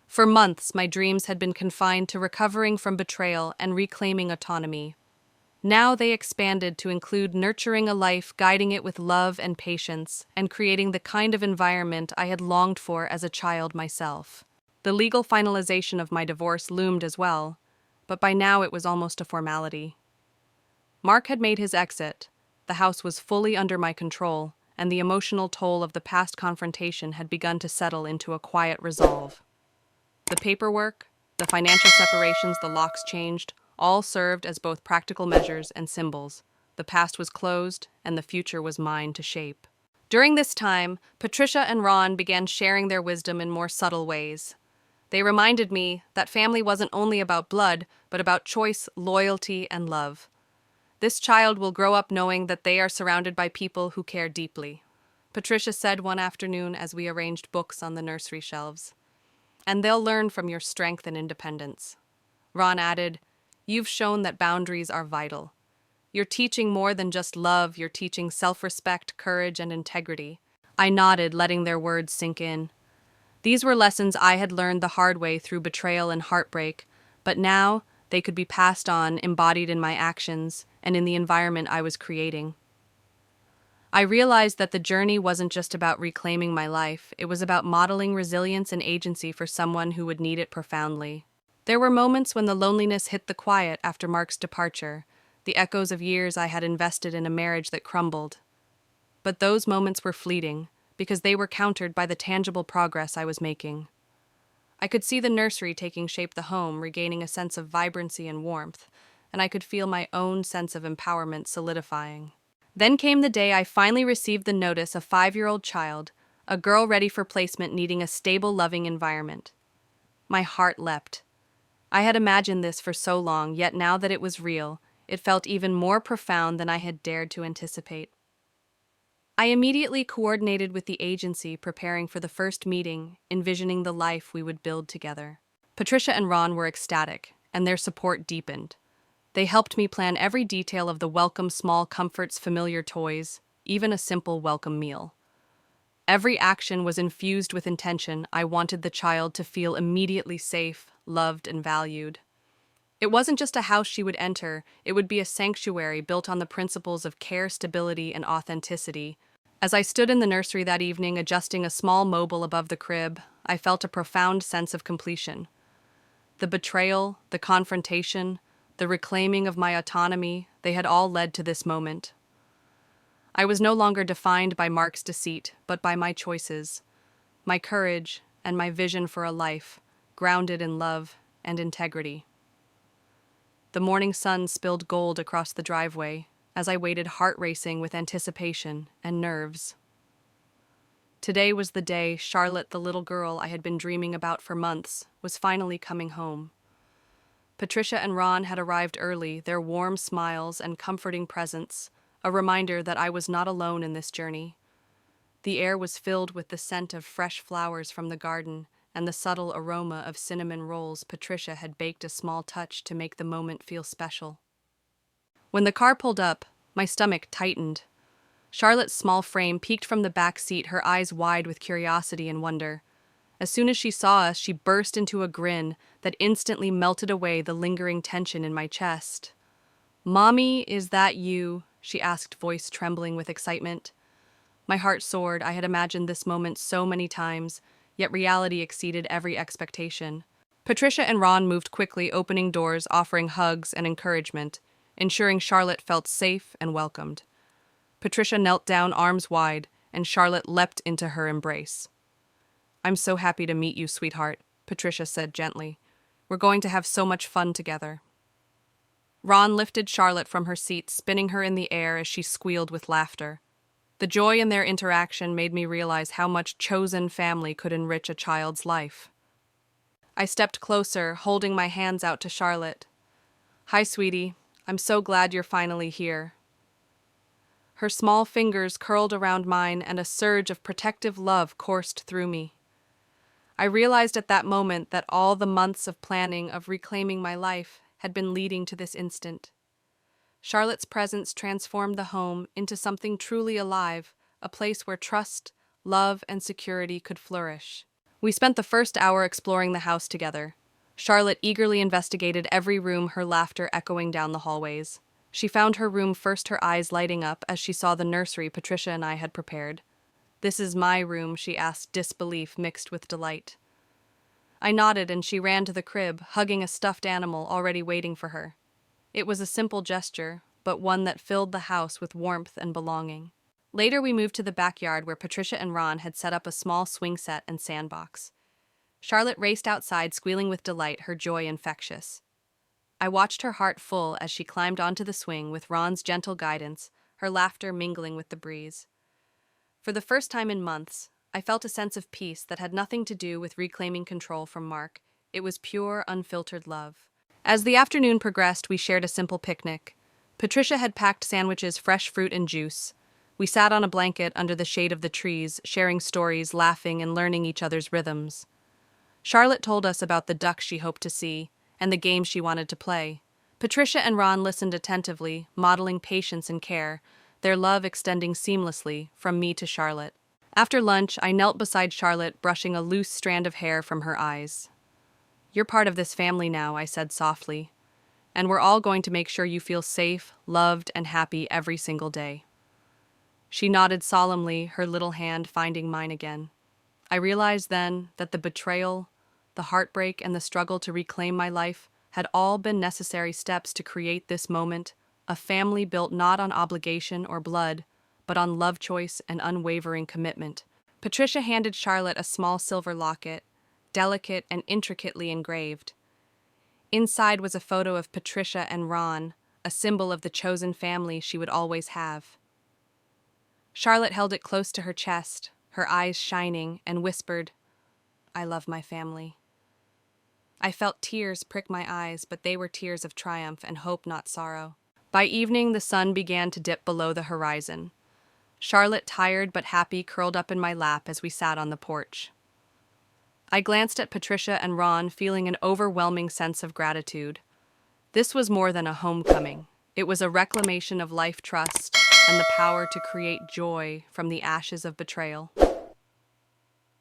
For months, my dreams had been confined to recovering from betrayal and reclaiming autonomy. Now they expanded to include nurturing a life, guiding it with love and patience, and creating the kind of environment I had longed for as a child myself. The legal finalization of my divorce loomed as well, but by now it was almost a formality. Mark had made his exit, the house was fully under my control, and the emotional toll of the past confrontation had begun to settle into a quiet resolve. The paperwork, the financial separations, the locks changed, all served as both practical measures and symbols. The past was closed, and the future was mine to shape. During this time, Patricia and Ron began sharing their wisdom in more subtle ways. They reminded me that family wasn't only about blood, but about choice, loyalty, and love. This child will grow up knowing that they are surrounded by people who care deeply. Patricia said one afternoon as we arranged books on the nursery shelves. And they'll learn from your strength and independence. Ron added, "You've shown that boundaries are vital. You're teaching more than just love, you're teaching self-respect, courage, and integrity." I nodded, letting their words sink in. These were lessons I had learned the hard way through betrayal and heartbreak, but now they could be passed on, embodied in my actions, and in the environment I was creating. I realized that the journey wasn't just about reclaiming my life, it was about modeling resilience and agency for someone who would need it profoundly. There were moments when the loneliness hit the quiet after Mark's departure, the echoes of years I had invested in a marriage that crumbled. But those moments were fleeting, because they were countered by the tangible progress I was making. I could see the nursery taking shape, the home regaining a sense of vibrancy and warmth, and I could feel my own sense of empowerment solidifying. Then came the day I finally received the notice: a 5-year-old child, a girl ready for placement needing a stable, loving environment. My heart leapt. I had imagined this for so long, yet now that it was real, it felt even more profound than I had dared to anticipate. I immediately coordinated with the agency, preparing for the first meeting, envisioning the life we would build together. Patricia and Ron were ecstatic, and their support deepened. They helped me plan every detail of the welcome, small comforts, familiar toys, even a simple welcome meal. Every action was infused with intention. I wanted the child to feel immediately safe, loved, and valued. It wasn't just a house she would enter, it would be a sanctuary built on the principles of care, stability, and authenticity. As I stood in the nursery that evening, adjusting a small mobile above the crib, I felt a profound sense of completion. The betrayal, the confrontation, the reclaiming of my autonomy, they had all led to this moment. I was no longer defined by Mark's deceit, but by my choices, my courage, and my vision for a life grounded in love and integrity. The morning sun spilled gold across the driveway as I waited, heart racing with anticipation and nerves. Today was the day Charlotte, the little girl I had been dreaming about for months, was finally coming home. Patricia and Ron had arrived early, their warm smiles and comforting presence, a reminder that I was not alone in this journey. The air was filled with the scent of fresh flowers from the garden and the subtle aroma of cinnamon rolls Patricia had baked, a small touch to make the moment feel special. When the car pulled up, my stomach tightened. Charlotte's small frame peeked from the back seat, her eyes wide with curiosity and wonder. As soon as she saw us, she burst into a grin that instantly melted away the lingering tension in my chest. "Mommy, is that you?" she asked, voice trembling with excitement. My heart soared. I had imagined this moment so many times, yet reality exceeded every expectation. Patricia and Ron moved quickly, opening doors, offering hugs and encouragement, ensuring Charlotte felt safe and welcomed. Patricia knelt down, arms wide, and Charlotte leapt into her embrace. "I'm so happy to meet you, sweetheart," Patricia said gently. "We're going to have so much fun together." Ron lifted Charlotte from her seat, spinning her in the air as she squealed with laughter. The joy in their interaction made me realize how much chosen family could enrich a child's life. I stepped closer, holding my hands out to Charlotte. "Hi, sweetie. I'm so glad you're finally here." Her small fingers curled around mine, and a surge of protective love coursed through me. I realized at that moment that all the months of planning, of reclaiming my life, had been leading to this instant. Charlotte's presence transformed the home into something truly alive, a place where trust, love, and security could flourish. We spent the first hour exploring the house together. Charlotte eagerly investigated every room, her laughter echoing down the hallways. She found her room first, her eyes lighting up as she saw the nursery Patricia and I had prepared. "This is my room," she asked, disbelief mixed with delight. I nodded and she ran to the crib, hugging a stuffed animal already waiting for her. It was a simple gesture, but one that filled the house with warmth and belonging. Later we moved to the backyard where Patricia and Ron had set up a small swing set and sandbox. Charlotte raced outside, squealing with delight, her joy infectious. I watched her heart full as she climbed onto the swing with Ron's gentle guidance, her laughter mingling with the breeze. For the first time in months, I felt a sense of peace that had nothing to do with reclaiming control from Mark. It was pure, unfiltered love. As the afternoon progressed, we shared a simple picnic. Patricia had packed sandwiches, fresh fruit, and juice. We sat on a blanket under the shade of the trees, sharing stories, laughing, and learning each other's rhythms. Charlotte told us about the duck she hoped to see and the game she wanted to play. Patricia and Ron listened attentively, modeling patience and care, their love extending seamlessly from me to Charlotte. After lunch, I knelt beside Charlotte, brushing a loose strand of hair from her eyes. "You're part of this family now," I said softly, "and we're all going to make sure you feel safe, loved, and happy every single day." She nodded solemnly, her little hand finding mine again. I realized then that the betrayal, the heartbreak, and the struggle to reclaim my life had all been necessary steps to create this moment, a family built not on obligation or blood, but on love, choice, and unwavering commitment. Patricia handed Charlotte a small silver locket, delicate and intricately engraved. Inside was a photo of Patricia and Ron, a symbol of the chosen family she would always have. Charlotte held it close to her chest, her eyes shining, and whispered, "I love my family." I felt tears prick my eyes, but they were tears of triumph and hope, not sorrow. By evening, the sun began to dip below the horizon. Charlotte, tired but happy, curled up in my lap as we sat on the porch. I glanced at Patricia and Ron, feeling an overwhelming sense of gratitude. This was more than a homecoming. It was a reclamation of life trust and the power to create joy from the ashes of betrayal.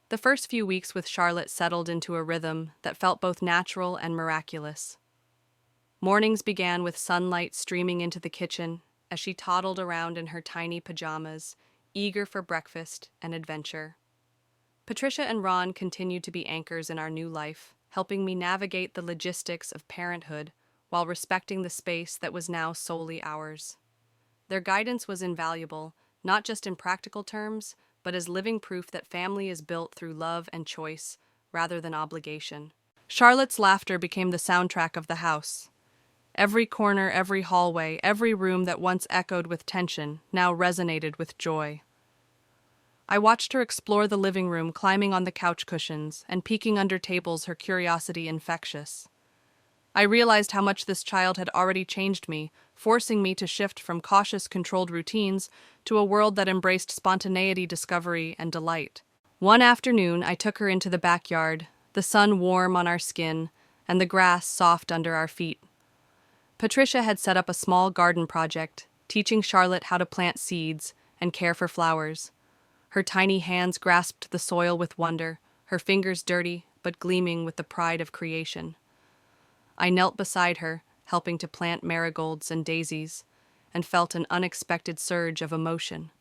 The first few weeks with Charlotte settled into a rhythm that felt both natural and miraculous. Mornings began with sunlight streaming into the kitchen as she toddled around in her tiny pajamas, eager for breakfast and adventure. Patricia and Ron continued to be anchors in our new life, helping me navigate the logistics of parenthood while respecting the space that was now solely ours. Their guidance was invaluable, not just in practical terms, but as living proof that family is built through love and choice, rather than obligation. Charlotte's laughter became the soundtrack of the house. Every corner, every hallway, every room that once echoed with tension now resonated with joy. I watched her explore the living room, climbing on the couch cushions and peeking under tables, her curiosity infectious. I realized how much this child had already changed me, forcing me to shift from cautious, controlled routines to a world that embraced spontaneity, discovery, and delight. One afternoon, I took her into the backyard, the sun warm on our skin and the grass soft under our feet. Patricia had set up a small garden project, teaching Charlotte how to plant seeds and care for flowers. Her tiny hands grasped the soil with wonder, her fingers dirty but gleaming with the pride of creation. I knelt beside her, helping to plant marigolds and daisies, and felt an unexpected surge of emotion.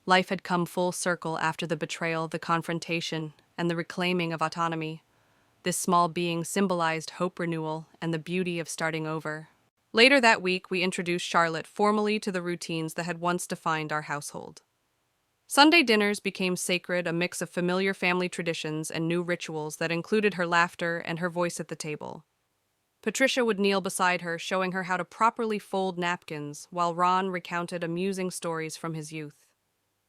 Life had come full circle after the betrayal, the confrontation, and the reclaiming of autonomy. This small being symbolized hope, renewal, and the beauty of starting over. Later that week, we introduced Charlotte formally to the routines that had once defined our household. Sunday dinners became sacred, a mix of familiar family traditions and new rituals that included her laughter and her voice at the table. Patricia would kneel beside her, showing her how to properly fold napkins, while Ron recounted amusing stories from his youth.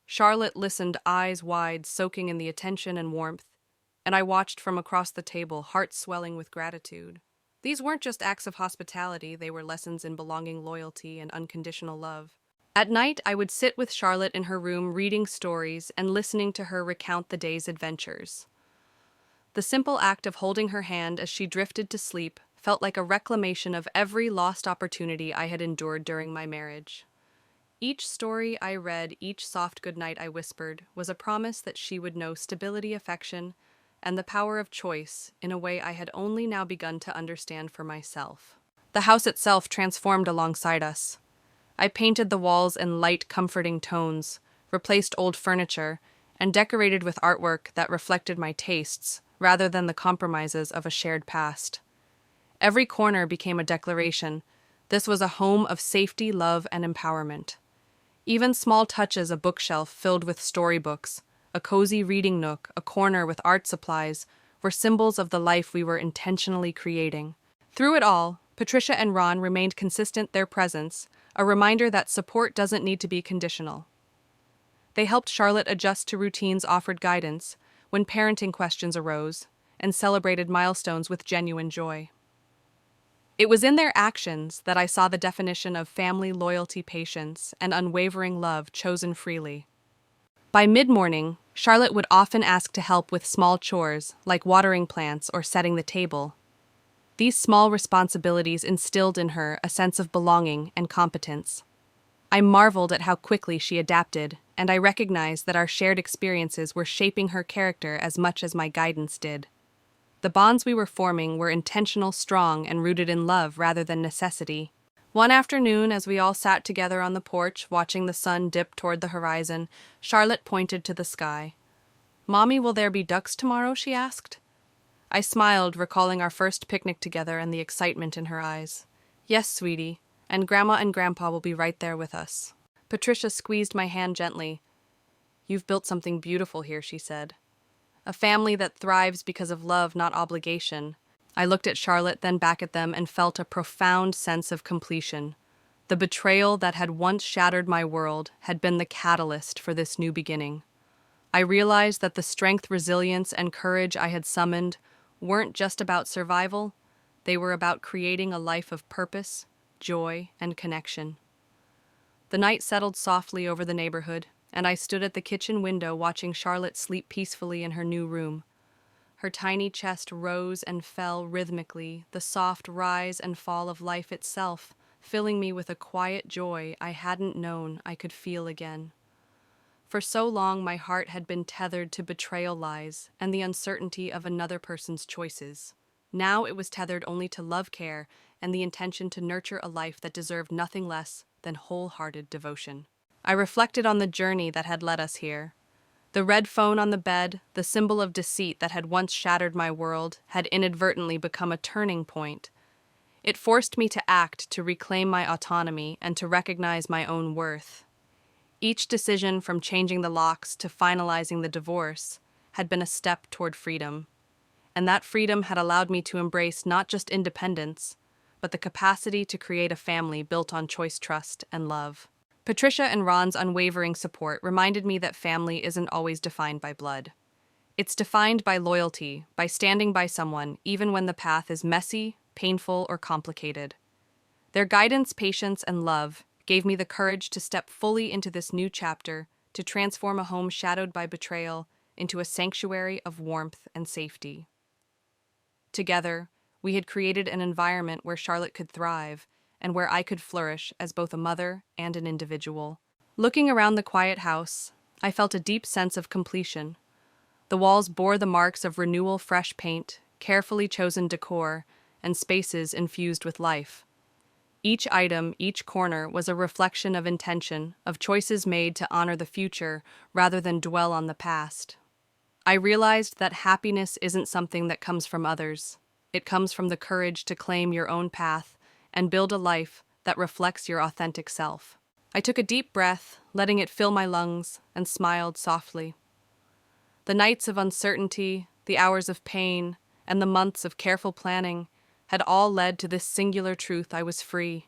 Charlotte listened, eyes wide, soaking in the attention and warmth, and I watched from across the table, heart swelling with gratitude. These weren't just acts of hospitality, they were lessons in belonging, loyalty, and unconditional love. At night, I would sit with Charlotte in her room, reading stories and listening to her recount the day's adventures. The simple act of holding her hand as she drifted to sleep felt like a reclamation of every lost opportunity I had endured during my marriage. Each story I read, each soft goodnight I whispered, was a promise that she would know stability, affection, and the power of choice in a way I had only now begun to understand for myself. The house itself transformed alongside us. I painted the walls in light, comforting tones, replaced old furniture, and decorated with artwork that reflected my tastes rather than the compromises of a shared past. Every corner became a declaration. This was a home of safety, love, and empowerment. Even small touches, a bookshelf filled with storybooks, a cozy reading nook, a corner with art supplies, were symbols of the life we were intentionally creating. Through it all, Patricia and Ron remained consistent, their presence, a reminder that support doesn't need to be conditional. They helped Charlotte adjust to routines, offered guidance when parenting questions arose, and celebrated milestones with genuine joy. It was in their actions that I saw the definition of family loyalty, patience, and unwavering love chosen freely. By mid-morning, Charlotte would often ask to help with small chores like watering plants or setting the table. These small responsibilities instilled in her a sense of belonging and competence. I marveled at how quickly she adapted, and I recognized that our shared experiences were shaping her character as much as my guidance did. The bonds we were forming were intentional, strong, and rooted in love rather than necessity. One afternoon, as we all sat together on the porch watching the sun dip toward the horizon, Charlotte pointed to the sky. "Mommy, will there be ducks tomorrow?" she asked. I smiled, recalling our first picnic together and the excitement in her eyes. "Yes, sweetie, and Grandma and Grandpa will be right there with us." Patricia squeezed my hand gently. "You've built something beautiful here," she said. "A family that thrives because of love, not obligation." I looked at Charlotte, then back at them, and felt a profound sense of completion. The betrayal that had once shattered my world had been the catalyst for this new beginning. I realized that the strength, resilience, and courage I had summoned weren't just about survival, they were about creating a life of purpose, joy, and connection. The night settled softly over the neighborhood, and I stood at the kitchen window watching Charlotte sleep peacefully in her new room. Her tiny chest rose and fell rhythmically, the soft rise and fall of life itself, filling me with a quiet joy I hadn't known I could feel again. For so long, my heart had been tethered to betrayal lies and the uncertainty of another person's choices. Now it was tethered only to love, care, and the intention to nurture a life that deserved nothing less than wholehearted devotion. I reflected on the journey that had led us here. The red phone on the bed, the symbol of deceit that had once shattered my world, had inadvertently become a turning point. It forced me to act, to reclaim my autonomy, and to recognize my own worth. Each decision, from changing the locks to finalizing the divorce, had been a step toward freedom. And that freedom had allowed me to embrace not just independence, but the capacity to create a family built on choice, trust, and love. Patricia and Ron's unwavering support reminded me that family isn't always defined by blood. It's defined by loyalty, by standing by someone even when the path is messy, painful, or complicated. Their guidance, patience, and love gave me the courage to step fully into this new chapter, to transform a home shadowed by betrayal into a sanctuary of warmth and safety. Together, we had created an environment where Charlotte could thrive, and where I could flourish as both a mother and an individual. Looking around the quiet house, I felt a deep sense of completion. The walls bore the marks of renewal, fresh paint, carefully chosen decor, and spaces infused with life. Each item, each corner, was a reflection of intention, of choices made to honor the future rather than dwell on the past. I realized that happiness isn't something that comes from others. It comes from the courage to claim your own path and build a life that reflects your authentic self. I took a deep breath, letting it fill my lungs, and smiled softly. The nights of uncertainty, the hours of pain, and the months of careful planning had all led to this singular truth: I was free.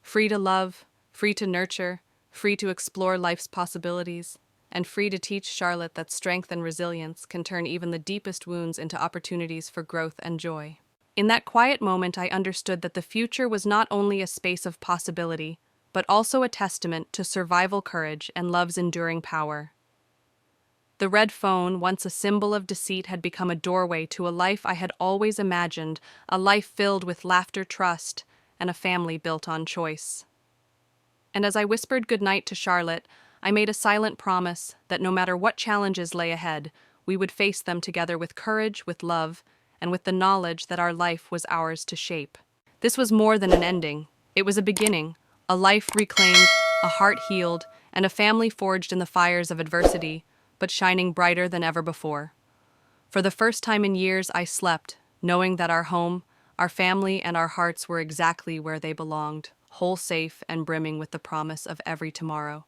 Free to love, free to nurture, free to explore life's possibilities, and free to teach Charlotte that strength and resilience can turn even the deepest wounds into opportunities for growth and joy. In that quiet moment, I understood that the future was not only a space of possibility, but also a testament to survival courage and love's enduring power. The red phone, once a symbol of deceit, had become a doorway to a life I had always imagined, a life filled with laughter, trust, and a family built on choice. And as I whispered goodnight to Charlotte, I made a silent promise that no matter what challenges lay ahead, we would face them together with courage, with love, and with the knowledge that our life was ours to shape. This was more than an ending. It was a beginning, a life reclaimed, a heart healed, and a family forged in the fires of adversity, but shining brighter than ever before. For the first time in years, I slept, knowing that our home, our family, and our hearts were exactly where they belonged, whole, safe, and brimming with the promise of every tomorrow.